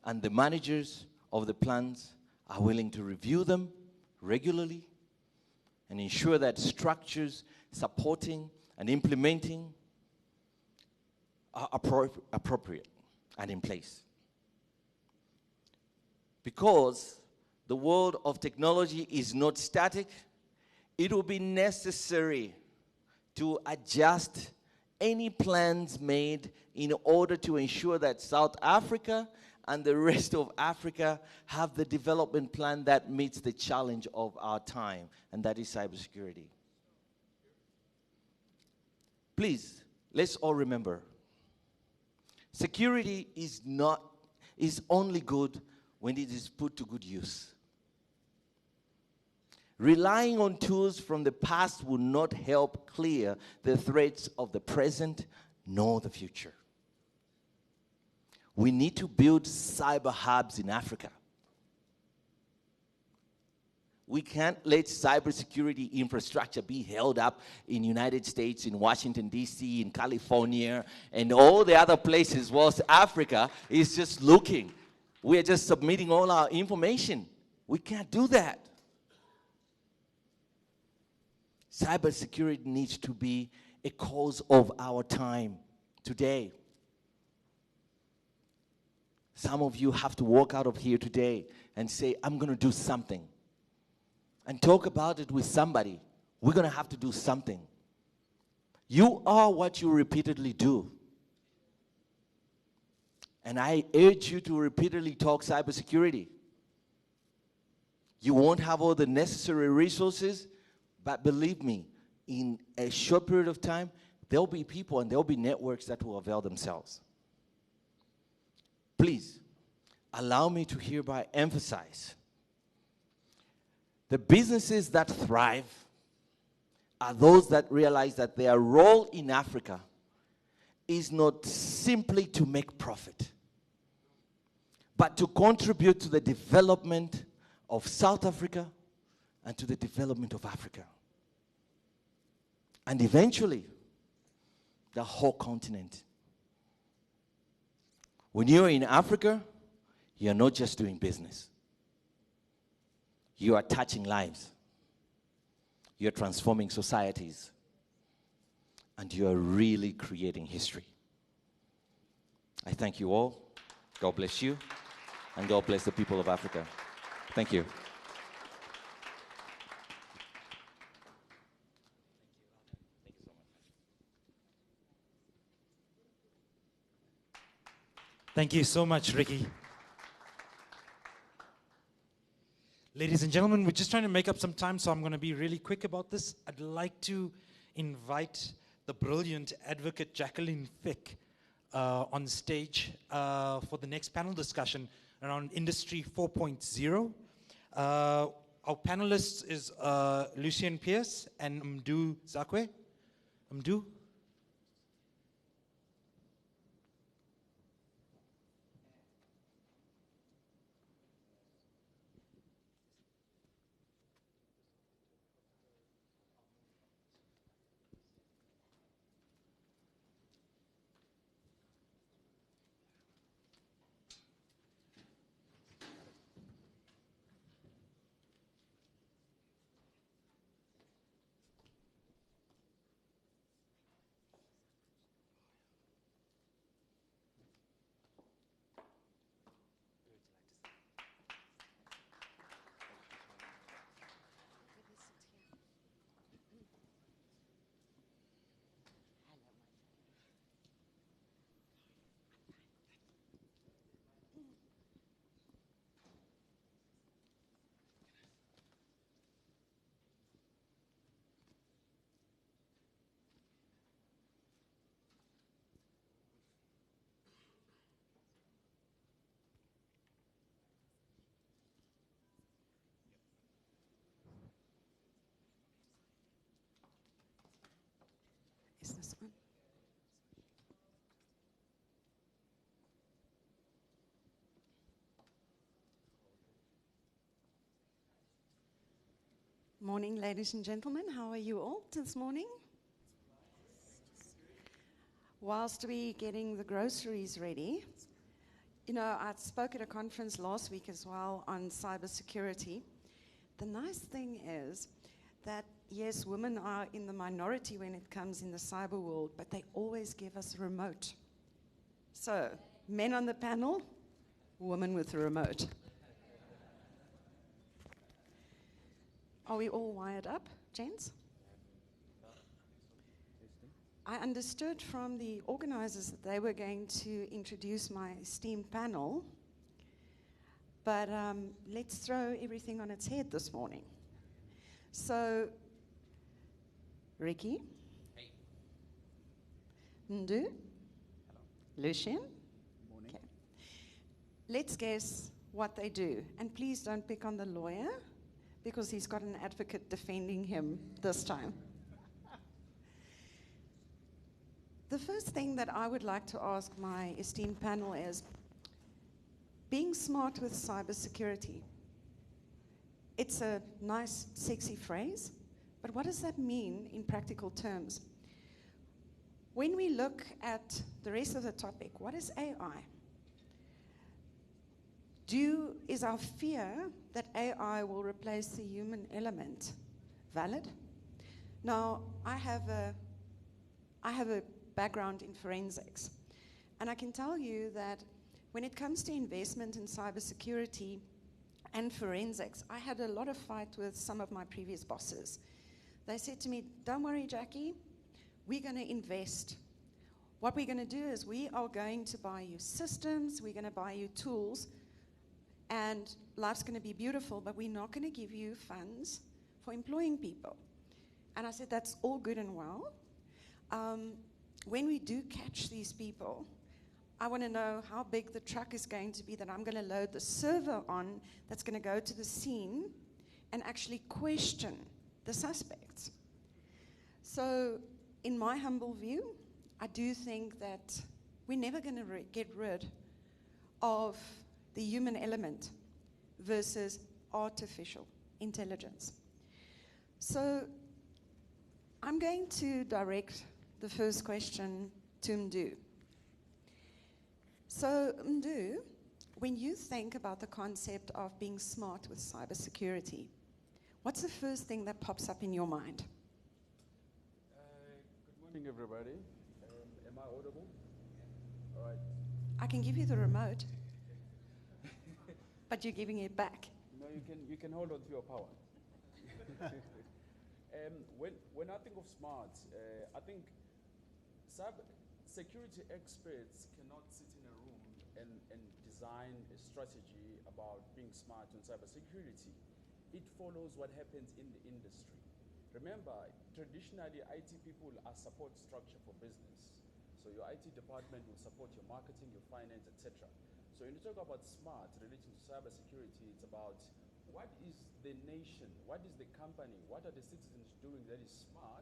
C: and the managers of the plans are willing to review them regularly and ensure that structures supporting and implementing are appropriate and in place. Because the world of technology is not static, it will be necessary to adjust any plans made in order to ensure that South Africa and the rest of Africa have the development plan that meets the challenge of our time, and that is cybersecurity. Please, let's all remember, security is only good when it is put to good use. Relying on tools from the past will not help clear the threats of the present nor the future. We need to build cyber hubs in Africa. We can't let cybersecurity infrastructure be held up in the United States, in Washington, D.C., in California, and all the other places, whilst Africa is just looking. We are just submitting all our information. We can't do that. Cybersecurity needs to be a cause of our time today. Some of you have to walk out of here today and say, I'm going to do something. And talk about it with somebody. We're going to have to do something. You are what you repeatedly do. And I urge you to repeatedly talk cybersecurity. You won't have all the necessary resources, but believe me, in a short period of time, there'll be people and there'll be networks that will avail themselves. Please, allow me to hereby emphasize, the businesses that thrive are those that realize that their role in Africa is not simply to make profit, but to contribute to the development of South Africa and to the development of Africa. And eventually, the whole continent. When you're in Africa, you're not just doing business. You are touching lives. You're transforming societies. And you are really creating history. I thank you all. God bless you. And God bless the people of Africa. Thank you.
A: Thank you so much, Ricky. Ladies and gentlemen, we're just trying to make up some time, so I'm going to be really quick about this. I'd like to invite the brilliant advocate Jacqueline Fick on stage for the next panel discussion around Industry 4.0. Our panelists is Lucien Pierce and Mdu Zakwe. Mdu?
D: this one. Morning, ladies and gentlemen. How are you all this morning? Whilst we're getting the groceries ready, you know, I spoke at a conference last week as well on cybersecurity. The nice thing is that, yes, women are in the minority when it comes in the cyber world, but they always give us a remote. So, men on the panel, women with a remote. Are we all wired up, gents? I understood from the organizers that they were going to introduce my esteemed panel, but let's throw everything on its head this morning. So, Ricky?
E: Hey.
D: Ndu?
E: Hello.
D: Lucien?
E: Morning.
D: Okay. Let's guess what they do. And please don't pick on the lawyer, because he's got an advocate defending him this time. The first thing that I would like to ask my esteemed panel is, being smart with cybersecurity. It's a nice, sexy phrase, but what does that mean in practical terms? When we look at the rest of the topic, what is AI? Is our fear that AI will replace the human element valid? Now, I have a background in forensics, and I can tell you that when it comes to investment in cybersecurity and forensics, I had a lot of fight with some of my previous bosses. They said to me, "Don't worry, Jackie, we're going to invest. What we're going to do is we are going to buy you systems, we're going to buy you tools, and life's going to be beautiful, but we're not going to give you funds for employing people." And I said, that's all good and well. When we do catch these people, I want to know how big the truck is going to be that I'm going to load the server on that's going to go to the scene and actually question the suspects. So, in my humble view, I do think that we're never going to get rid of the human element versus artificial intelligence. So I'm going to direct the first question to Mdu. So Mdu, when you think about the concept of being smart with cybersecurity, what's the first thing that pops up in your mind?
F: Good morning, everybody. Am I audible? All right.
D: I can give you the remote. But you're giving it back.
F: No, you can hold on to your power. When I think of smart, I think security experts cannot sit in a room and design a strategy about being smart on cybersecurity. It follows what happens in the industry. Remember, traditionally, IT people are support structure for business. So your IT department will support your marketing, your finance, etc. So when you talk about smart relating to cybersecurity, it's about what is the nation, what is the company, what are the citizens doing that is smart,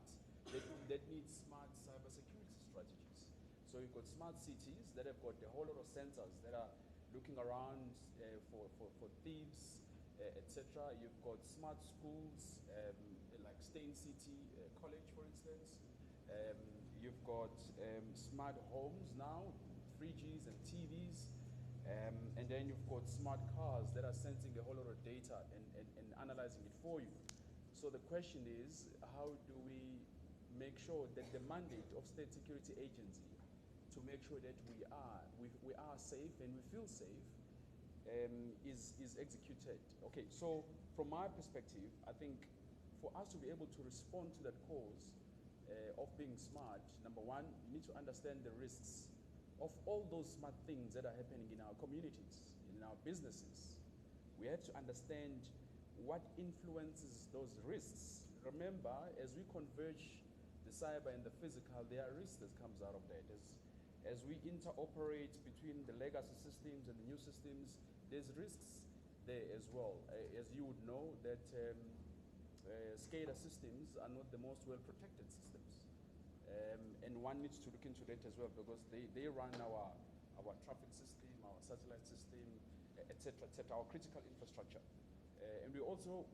F: that needs smart cybersecurity strategies. So you've got smart cities that have got a whole lot of sensors that are looking around for thieves, etc. You've got smart schools, like Stain City College, for instance. You've got smart homes now, 3Gs and TVs. And then you've got smart cars that are sensing a whole lot of data and analyzing it for you. So the question is, how do we make sure that the mandate of State Security Agency to make sure that we are safe and we feel safe is executed? Okay, so from my perspective, I think for us to be able to respond to that cause of being smart, number one, you need to understand the risks of all those smart things that are happening in our communities, in our businesses. We have to understand what influences those risks. Remember, as we converge the cyber and the physical, there are risks that comes out of that. As we interoperate between the legacy systems and the new systems, there's risks there as well. As you would know, that SCADA systems are not the most well-protected systems. And one needs to look into that as well because they run our traffic system, our satellite system, etc., our critical infrastructure. And we also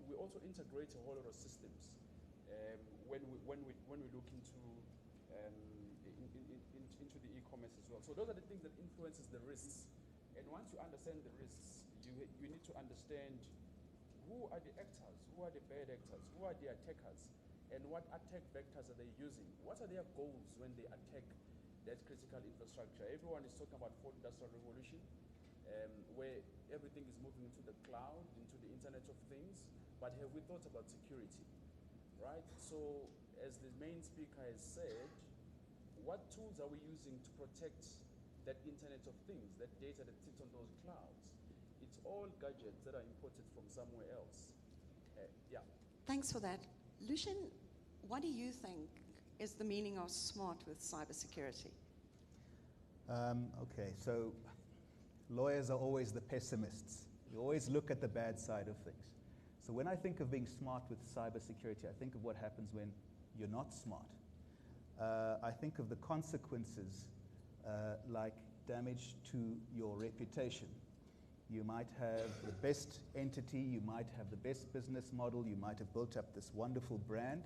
F: integrate a whole lot of systems when we look into the e-commerce as well. So those are the things that influences the risks. And once you understand the risks, you need to understand who are the actors, who are the bad actors, who are the attackers, and what attack vectors are they using? What are their goals when they attack that critical infrastructure? Everyone is talking about 4th Industrial Revolution, where everything is moving into the cloud, into the Internet of Things, but have we thought about security, right? So as the main speaker has said, what tools are we using to protect that Internet of Things, that data that sits on those clouds? It's all gadgets that are imported from somewhere else. Yeah.
D: Thanks for that. Lucian, what do you think is the meaning of smart with cybersecurity?
E: Okay, so lawyers are always the pessimists. You always look at the bad side of things. So when I think of being smart with cybersecurity, I think of what happens when you're not smart. I think of the consequences like damage to your reputation. You might have the best entity, you might have the best business model, you might have built up this wonderful brand,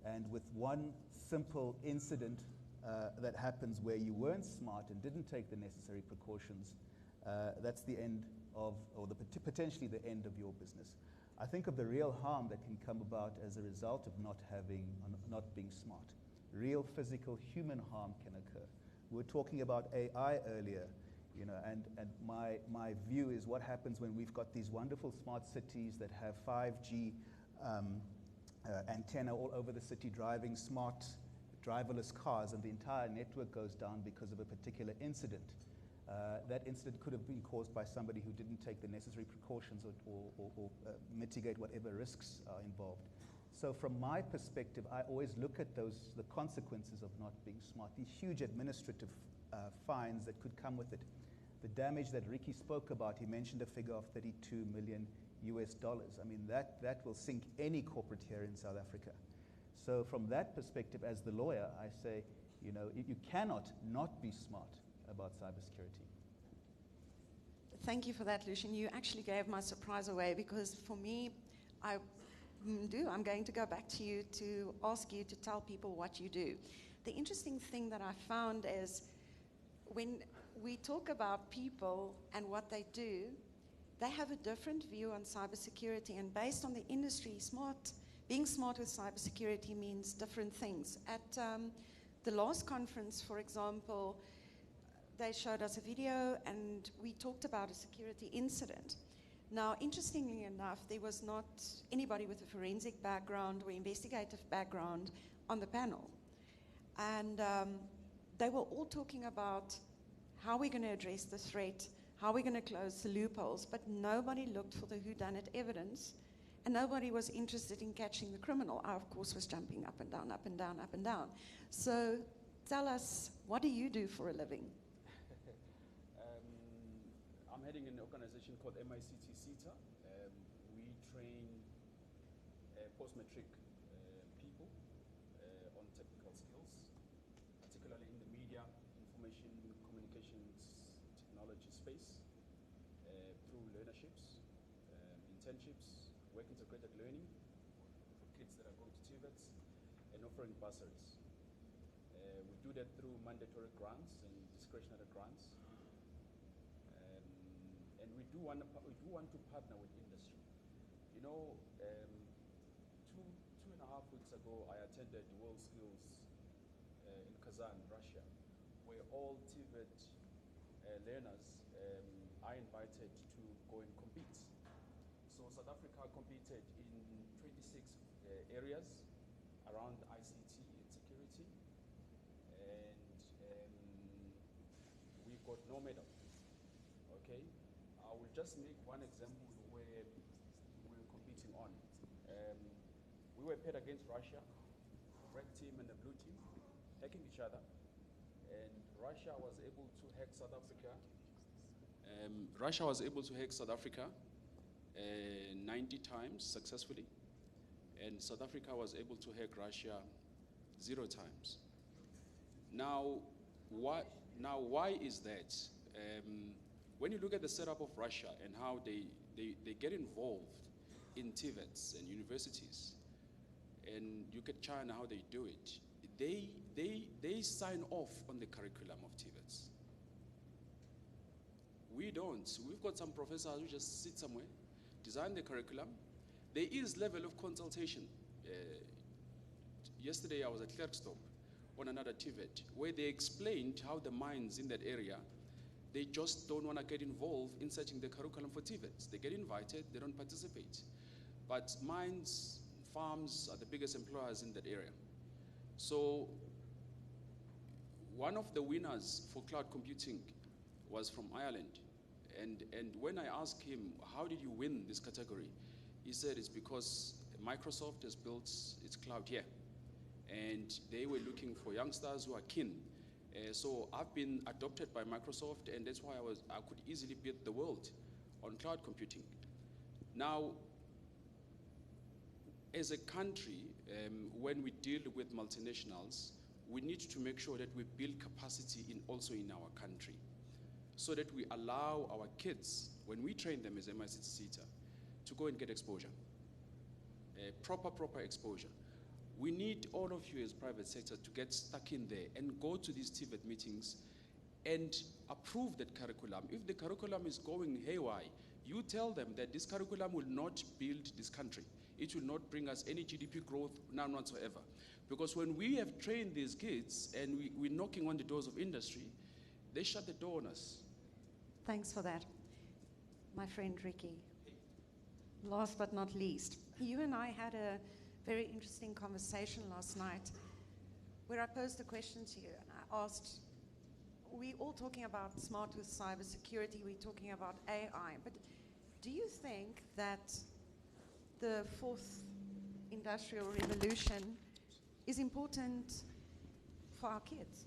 E: and with one simple incident that happens where you weren't smart and didn't take the necessary precautions, that's the end of, or potentially the end of your business. I think of the real harm that can come about as a result of not being smart. Real physical human harm can occur. We were talking about AI earlier. You know, and my view is what happens when we've got these wonderful smart cities that have 5G antenna all over the city, driving smart driverless cars, and the entire network goes down because of a particular incident. That incident could have been caused by somebody who didn't take the necessary precautions or mitigate whatever risks are involved. So from my perspective, I always look at the consequences of not being smart, these huge administrative fines that could come with it. The damage that Ricky spoke about, he mentioned a figure of $32 million US. I mean, that will sink any corporate here in South Africa. So from that perspective, as the lawyer, I say, you know, you cannot not be smart about cybersecurity.
D: Thank you for that, Lucian. You actually gave my surprise away because for me, I'm going to go back to you to ask you to tell people what you do. The interesting thing that I found is when we talk about people and what they do, they have a different view on cybersecurity. And based on the industry, being smart with cybersecurity means different things. At the last conference, for example, they showed us a video and we talked about a security incident. Now, interestingly enough, there was not anybody with a forensic background or investigative background on the panel. And they were all talking about how we're going to address the threat, how we're going to close the loopholes, but nobody looked for the whodunit evidence, and nobody was interested in catching the criminal. I, of course, was jumping up and down, up and down, up and down. So tell us, what do you do for a living?
F: I'm heading an organization called MICT CETA. We train post-matric people on technical skills, particularly in the media, information, communications, technology space, through learnerships, internships, work-integrated learning for kids that are going to TVETs, and offering bursaries. We do that through mandatory grants and discretionary grants. And we do want to partner with industry. You know, 2.5 weeks ago, I attended World Skills in Kazan, Russia, where all TVET learners are invited to go and compete. So South Africa competed in 26 areas around ICT and security, and we got no medal. Okay. I will just make one example where we were competing on. We were paired against Russia, red team and the blue team, hacking each other. And Russia was able to hack South Africa. 90 times successfully. And South Africa was able to hack Russia 0 times. Now, why is that? When you look at the setup of Russia and how they get involved in TVETs and universities, and you look at China, how they do it, they sign off on the curriculum of TVETs. We don't. We've got some professors who just sit somewhere, design the curriculum. There is level of consultation. Yesterday I was at Klerksdorp on another TVET where they explained how the mines in that area, they just don't want to get involved in setting the curriculum for TVETs. They get invited, they don't participate. But mines, farms are the biggest employers in that area. So one of the winners for cloud computing was from Ireland. And when I asked him, how did you win this category? He said it's because Microsoft has built its cloud here. And they were looking for youngsters who are keen. So I've been adopted by Microsoft, and that's why I could easily beat the world on cloud computing. Now, as a country, when we deal with multinationals, we need to make sure that we build capacity also in our country, so that we allow our kids, when we train them as MICT, to go and get exposure, proper exposure. We need all of you as private sector to get stuck in there and go to these TVET meetings and approve that curriculum. If the curriculum is going haywire, you tell them that this curriculum will not build this country. It will not bring us any GDP growth, none whatsoever. Because when we have trained these kids and we're knocking on the doors of industry, they shut the door on us.
D: Thanks for that. My friend Ricky, last but not least, you and I had a very interesting conversation last night where I posed a question to you and I asked, we're all talking about smart with cybersecurity, we're talking about AI, but do you think that the fourth industrial revolution is important for our kids?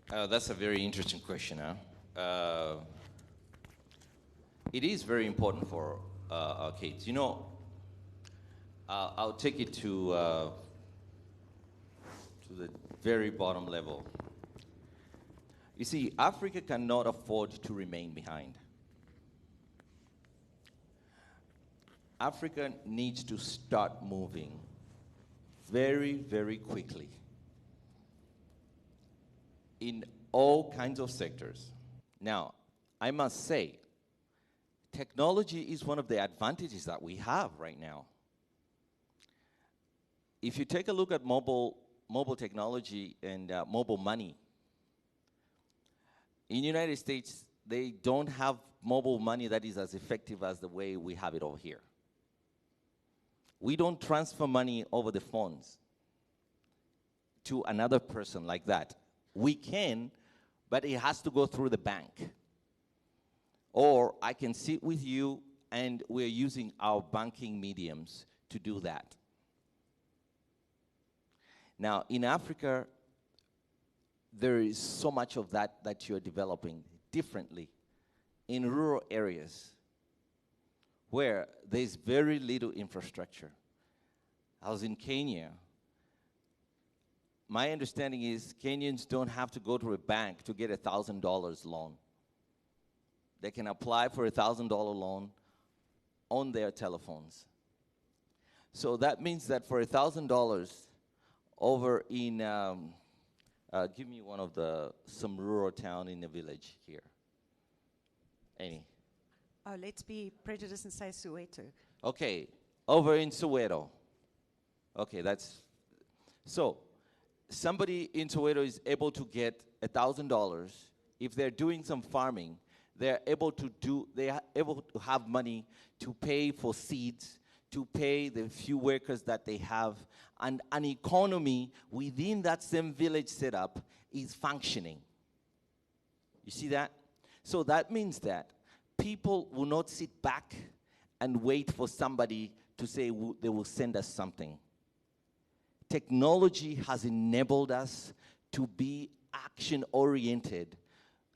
C: That's a very interesting question, huh? It is very important for our kids. You know, I'll take it to the very bottom level. You see, Africa cannot afford to remain behind. Africa needs to start moving very quickly in all kinds of sectors. Now, I must say, technology is one of the advantages that we have right now. If you take a look at mobile technology and mobile money, in the United States, they don't have mobile money that is as effective as the way we have it over here. We don't transfer money over the phones to another person like that. We can, but it has to go through the bank. Or I can sit with you and we're using our banking mediums to do that. Now, in Africa, there is so much of that you're developing differently in rural areas where there's very little infrastructure. I was in Kenya. My understanding is Kenyans don't have to go to a bank to get a $1,000 loan. They can apply for a $1,000 loan on their telephones. So that means that for $1,000 over in, give me one of some rural town in the village here. Any?
D: Oh, let's be prejudiced and say Soweto.
C: Okay, over in Soweto. Okay, so somebody in Soweto is able to get $1,000. If they're doing some farming, they are able to have money to pay for seeds, to pay the few workers that they have, and an economy within that same village setup is functioning. You see that? So that means that people will not sit back and wait for somebody to say they will send us something. Technology has enabled us to be action-oriented,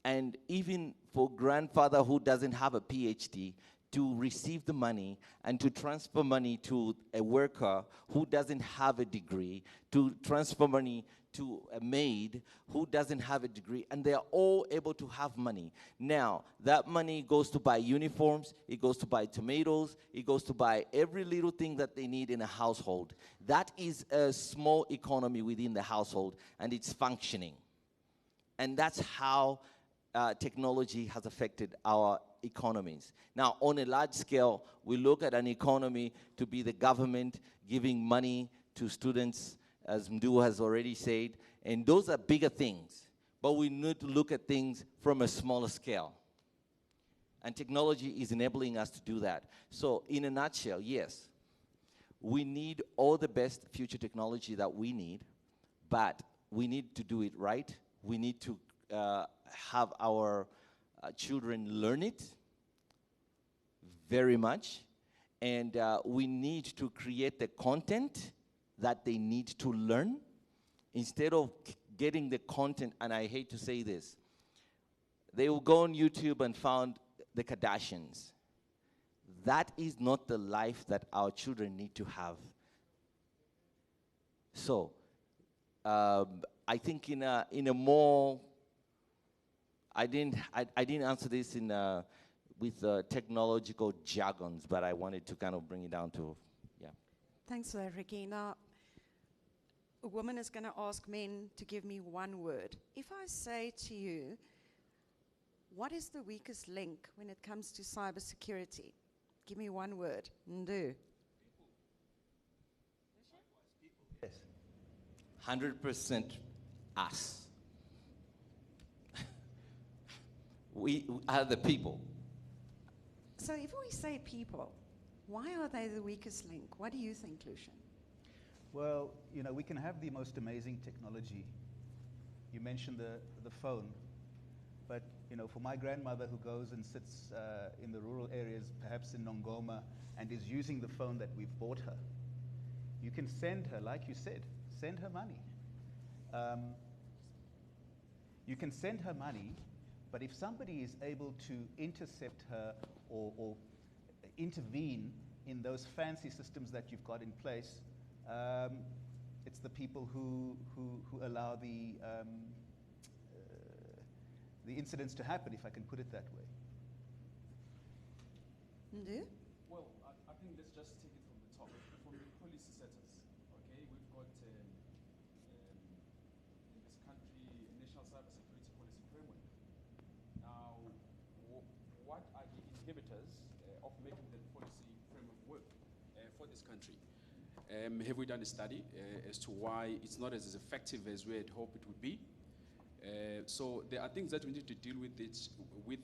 C: and even for grandfather who doesn't have a PhD, to receive the money and to transfer money to a worker who doesn't have a degree, to transfer money to a maid who doesn't have a degree, and they are all able to have money. Now, that money goes to buy uniforms, it goes to buy tomatoes, it goes to buy every little thing that they need in a household. That is a small economy within the household, and it's functioning. And that's how technology has affected our economies. Now, on a large scale, we look at an economy to be the government giving money to students, as Mdu has already said, and those are bigger things. But we need to look at things from a smaller scale. And technology is enabling us to do that. So, in a nutshell, yes, we need all the best future technology that we need, but we need to do it right. We need to have our children learn it very much, and we need to create the content that they need to learn instead of getting the content. And I hate to say this, they will go on YouTube and found the Kardashians. That is not the life that our children need to have. So I think in a more, I didn't answer this with technological jargons, but I wanted to kind of bring it down to, yeah.
D: Thanks for that, Ricky. Now, a woman is going to ask men to give me one word. If I say to you, what is the weakest link when it comes to cybersecurity? Give me one word. Ndu.
E: Yes.
C: 100% us. We are the people.
D: So if we say people, why are they the weakest link? What do you think, Lucian?
E: Well, you know, we can have the most amazing technology. You mentioned the phone, but you know, for my grandmother who goes and sits in the rural areas, perhaps in Nongoma, and is using the phone that we've bought her, you can send her, like you said, send her money. You can send her money, but if somebody is able to intercept her or intervene in those fancy systems that you've got in place, it's the people who allow the incidents to happen, if I can put it that way.
D: Ndu?
F: Well, I think let's just take it from the top, from the policy setters. Okay, we've got in this country a national cybersecurity policy framework. Now, what are the inhibitors of making that policy framework work for this country? Have we done a study as to why it's not as effective as we had hoped it would be? So there are things that we need to deal with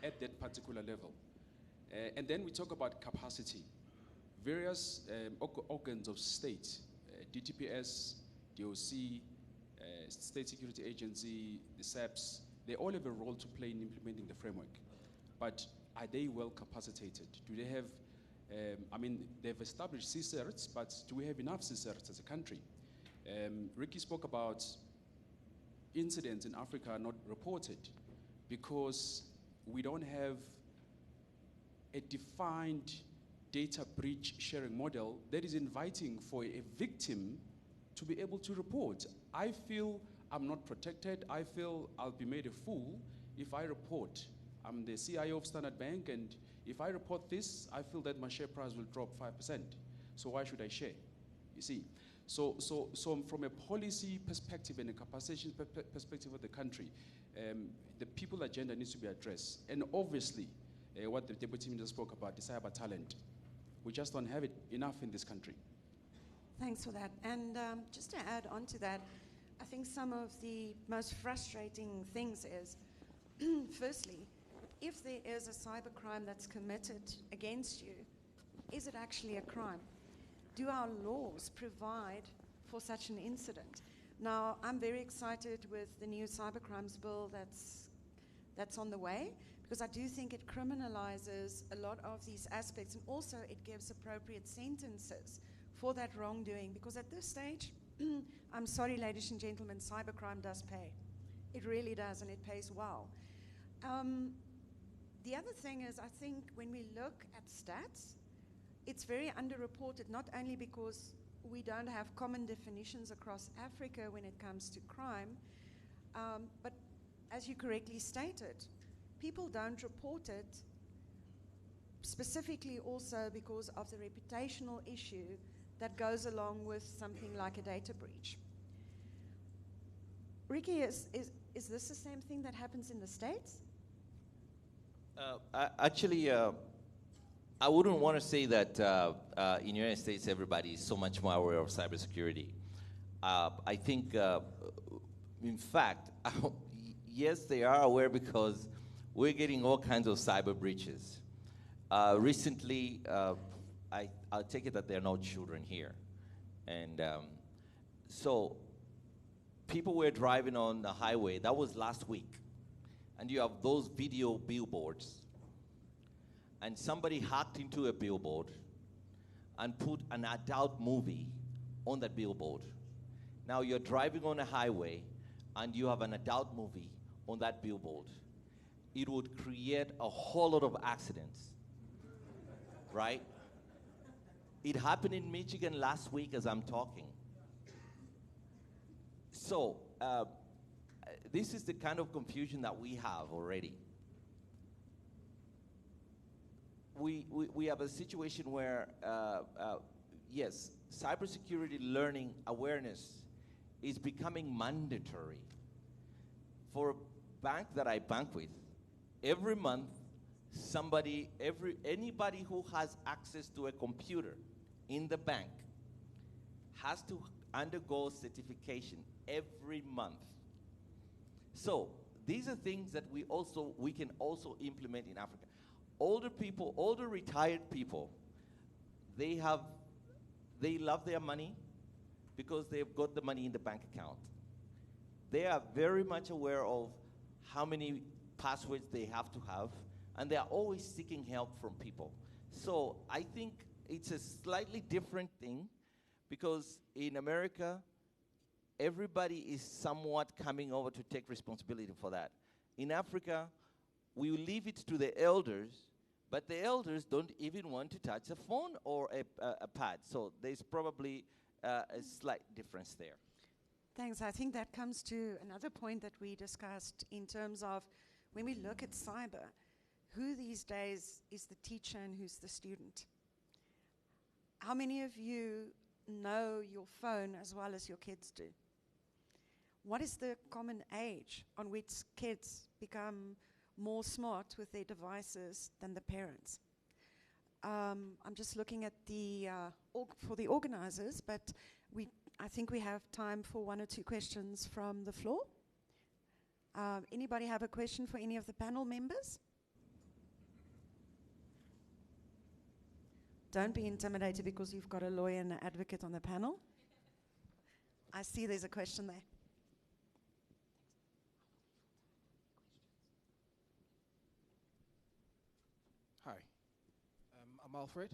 F: at that particular level. And then we talk about capacity. Various organs of state, DTPS, DOC, State Security Agency, the SAPS, they all have a role to play in implementing the framework. But are they well capacitated? Do they have, they've established CSIRTs, but do we have enough CSIRTs as a country? Ricky spoke about incidents in Africa are not reported because we don't have a defined data breach sharing model that is inviting for a victim to be able to report. I feel I'm not protected. I feel I'll be made a fool if I report. I'm the CIO of Standard Bank, and if I report this, I feel that my share price will drop 5%. So why should I share? You see? So from a policy perspective and a capacitation perspective of the country, the people agenda needs to be addressed. And obviously, what the Deputy Minister spoke about, the cyber talent. We just don't have it enough in this country.
D: Thanks for that. And just to add on to that, I think some of the most frustrating things is, firstly, if there is a cybercrime that's committed against you, is it actually a crime? Do our laws provide for such an incident? Now, I'm very excited with the new cybercrimes bill that's on the way, because I do think it criminalizes a lot of these aspects, and also it gives appropriate sentences for that wrongdoing, because at this stage, I'm sorry, ladies and gentlemen, cybercrime does pay. It really does, and it pays well. The other thing is, I think when we look at stats, it's very underreported, not only because we don't have common definitions across Africa when it comes to crime, but as you correctly stated, people don't report it specifically also because of the reputational issue that goes along with something like a data breach. Ricky, is this the same thing that happens in the States?
C: Actually, I wouldn't want to say that in the United States everybody is so much more aware of cybersecurity. I think, in fact, yes, they are aware because we're getting all kinds of cyber breaches. Recently, I'll take it that there are no children here. And so people were driving on the highway. That was last week. And you have those video billboards. And somebody hacked into a billboard and put an adult movie on that billboard. Now you're driving on a highway and you have an adult movie on that billboard. It would create a whole lot of accidents, right? It happened in Michigan last week as I'm talking. So this is the kind of confusion that we have already. We have a situation where, yes, cybersecurity learning awareness is becoming mandatory. For a bank that I bank with, every month, anybody who has access to a computer in the bank has to undergo certification every month. So these are things that we can also implement in Africa. Older people, older retired people, they love their money because they've got the money in the bank account. They are very much aware of how many passwords they have to have, and they are always seeking help from people. So I think it's a slightly different thing because in America, everybody is somewhat coming over to take responsibility for that. In Africa, we leave it to the elders, but the elders don't even want to touch a phone or a pad. So there's probably a slight difference there.
D: Thanks. I think that comes to another point that we discussed in terms of when we look at cyber, who these days is the teacher and who's the student? How many of you know your phone as well as your kids do? What is the common age on which kids become more smart with their devices than the parents? I'm just looking at for the organizers, but I think we have time for one or two questions from the floor. Anybody have a question for any of the panel members? Don't be intimidated because you've got a lawyer and an advocate on the panel. I see there's a question there.
G: Hi, I'm Alfred.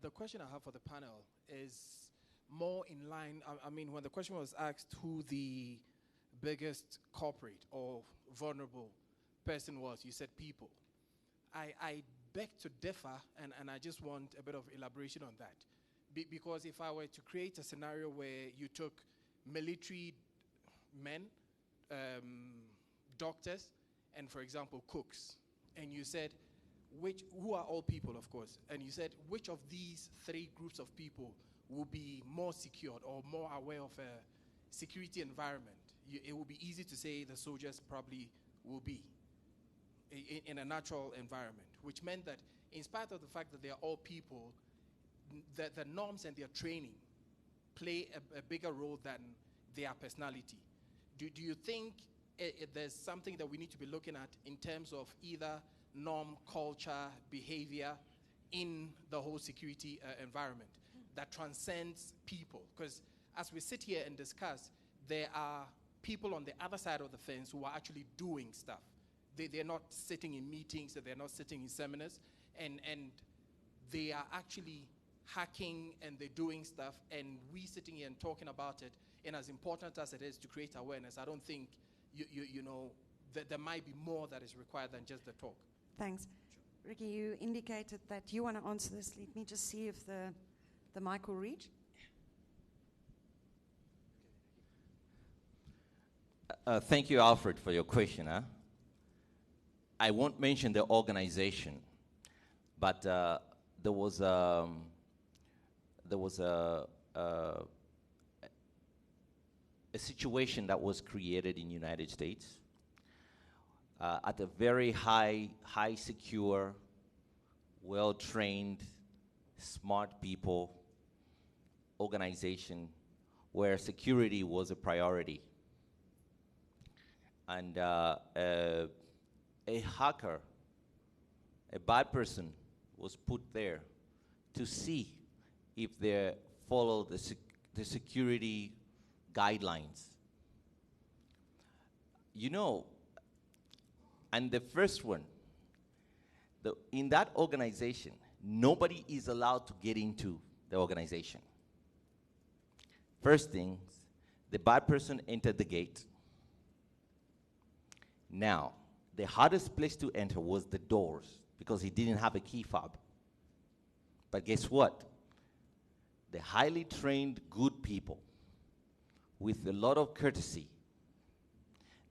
G: The question I have for the panel is more in line, I mean, when the question was asked who the biggest culprit or vulnerable person was, you said people. I beg to differ, and I just want a bit of elaboration on that. Because if I were to create a scenario where you took military men, doctors, and for example, cooks, and you said, who are all people, of course, and you said, which of these three groups of people will be more secured or more aware of a security environment? It will be easy to say the soldiers probably will be in a natural environment, which meant that in spite of the fact that they are all people, the norms and their training play a bigger role than their personality. Do you think there's something that we need to be looking at in terms of either norm, culture, behavior in the whole security environment that transcends people? Because as we sit here and discuss, there are people on the other side of the fence who are actually doing stuff. They're not sitting in meetings, they're not sitting in seminars, and they are actually hacking and they're doing stuff, and we sitting here and talking about it, and as important as it is to create awareness, I don't think, you know, that there might be more that is required than just the talk.
D: Thanks. Ricky, you indicated that you want to answer this. Let me just see if the mic will reach.
C: Thank you, Alfred, for your question. I won't mention the organization, but there was a situation that was created in the United States at a very high secure, well-trained, smart people organization where security was a priority. And a hacker, a bad person, was put there to see if they follow the security guidelines. You know, and the first one, in that organization, nobody is allowed to get into the organization. First thing, the bad person entered the gate. Now, the hardest place to enter was the doors because he didn't have a key fob. But guess what? The highly trained, good people with a lot of courtesy,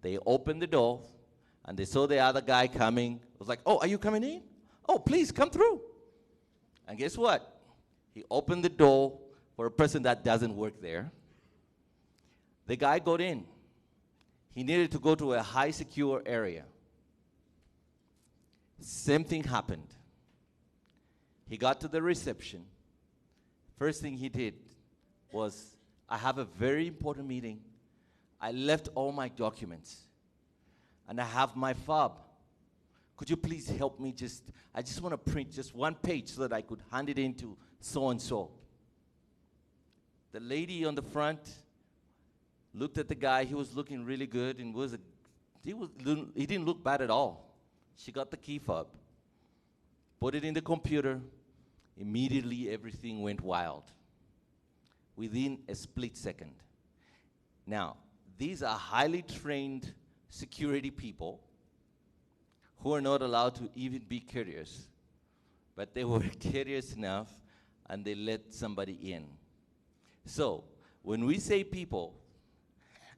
C: they opened the door and they saw the other guy coming. It was like, oh, are you coming in? Oh, please come through. And guess what? He opened the door for a person that doesn't work there. The guy got in. He needed to go to a high secure area. Same thing happened. He got to the reception. First thing he did was, I have a very important meeting. I left all my documents. And I have my fob. Could you please help me I just want to print just one page so that I could hand it in to so-and-so. The lady on the front looked at the guy. He was looking really good and he didn't look bad at all. She got the key fob, put it in the computer. Immediately everything went wild within a split second. Now, these are highly trained security people who are not allowed to even be curious, but they were curious enough and they let somebody in. So, when we say people,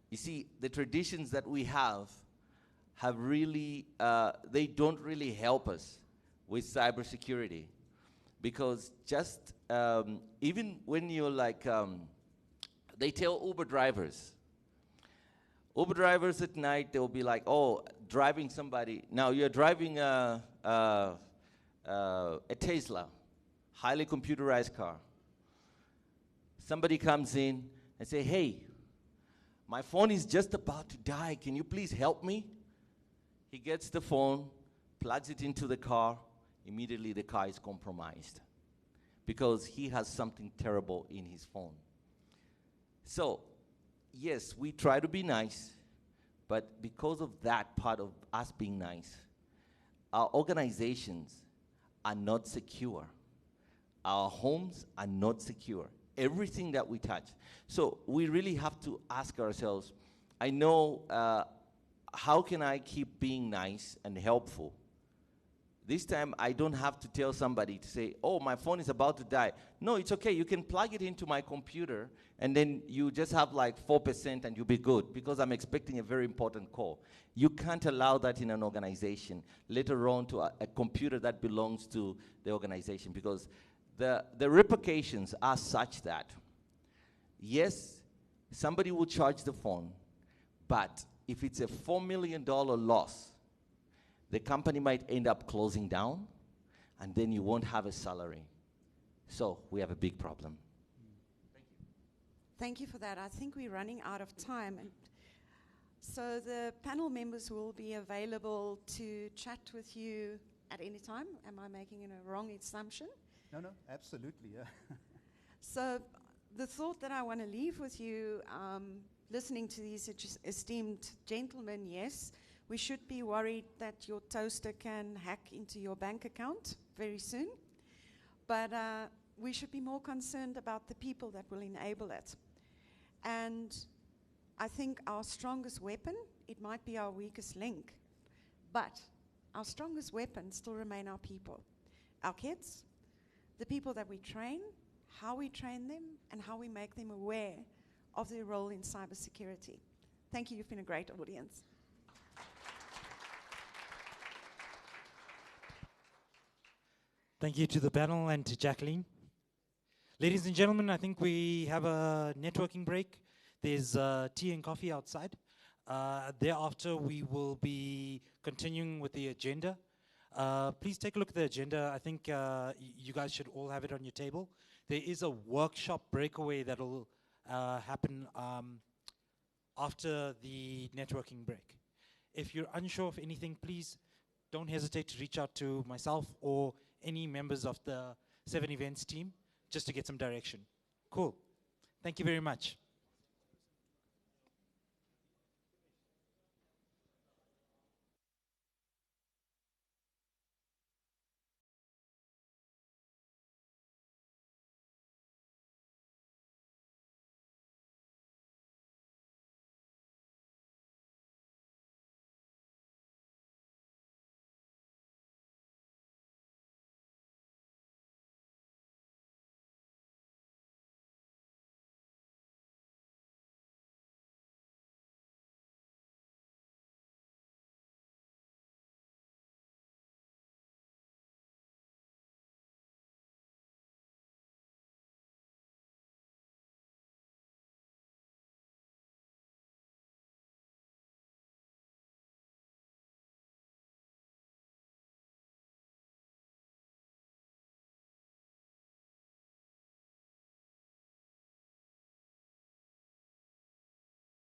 C: you see, the traditions that we have really, they don't really help us with cybersecurity. Because just, even when you're like, they tell Uber drivers at night, they'll be like, oh, driving somebody. Now you're driving a Tesla, highly computerized car. Somebody comes in and say, hey, my phone is just about to die. Can you please help me? He gets the phone, plugs it into the car. Immediately the car is compromised because he has something terrible in his phone. So, yes, we try to be nice, but because of that part of us being nice, our organizations are not secure. Our homes are not secure. Everything that we touch. So we really have to ask ourselves, I know, how can I keep being nice and helpful? This time, I don't have to tell somebody to say, oh, my phone is about to die. No, it's okay. You can plug it into my computer, and then you just have like 4% and you'll be good because I'm expecting a very important call. You can't allow that in an organization, later on to a computer that belongs to the organization, because the repercussions are such that, yes, somebody will charge the phone, but if it's a $4 million loss, the company might end up closing down, and then you won't have a salary. So we have a big problem.
D: Thank you. Thank you for that. I think we're running out of time. And so the panel members will be available to chat with you at any time. Am I making a wrong assumption?
E: No, absolutely, yeah.
D: So the thought that I want to leave with you, listening to these esteemed gentlemen, yes, we should be worried that your toaster can hack into your bank account very soon. But we should be more concerned about the people that will enable it. And I think our strongest weapon, it might be our weakest link, but our strongest weapons still remain our people, our kids, the people that we train, how we train them, and how we make them aware of their role in cybersecurity. Thank you. You've been a great audience.
A: Thank you to the panel and to Jacqueline. Ladies and gentlemen, I think we have a networking break. There's tea and coffee outside. Thereafter, we will be continuing with the agenda. Please take a look at the agenda. I think you guys should all have it on your table. There is a workshop breakaway that will happen after the networking break. If you're unsure of anything, please don't hesitate to reach out to myself or any members of the 7 Events team just to get some direction. Cool. Thank you very much.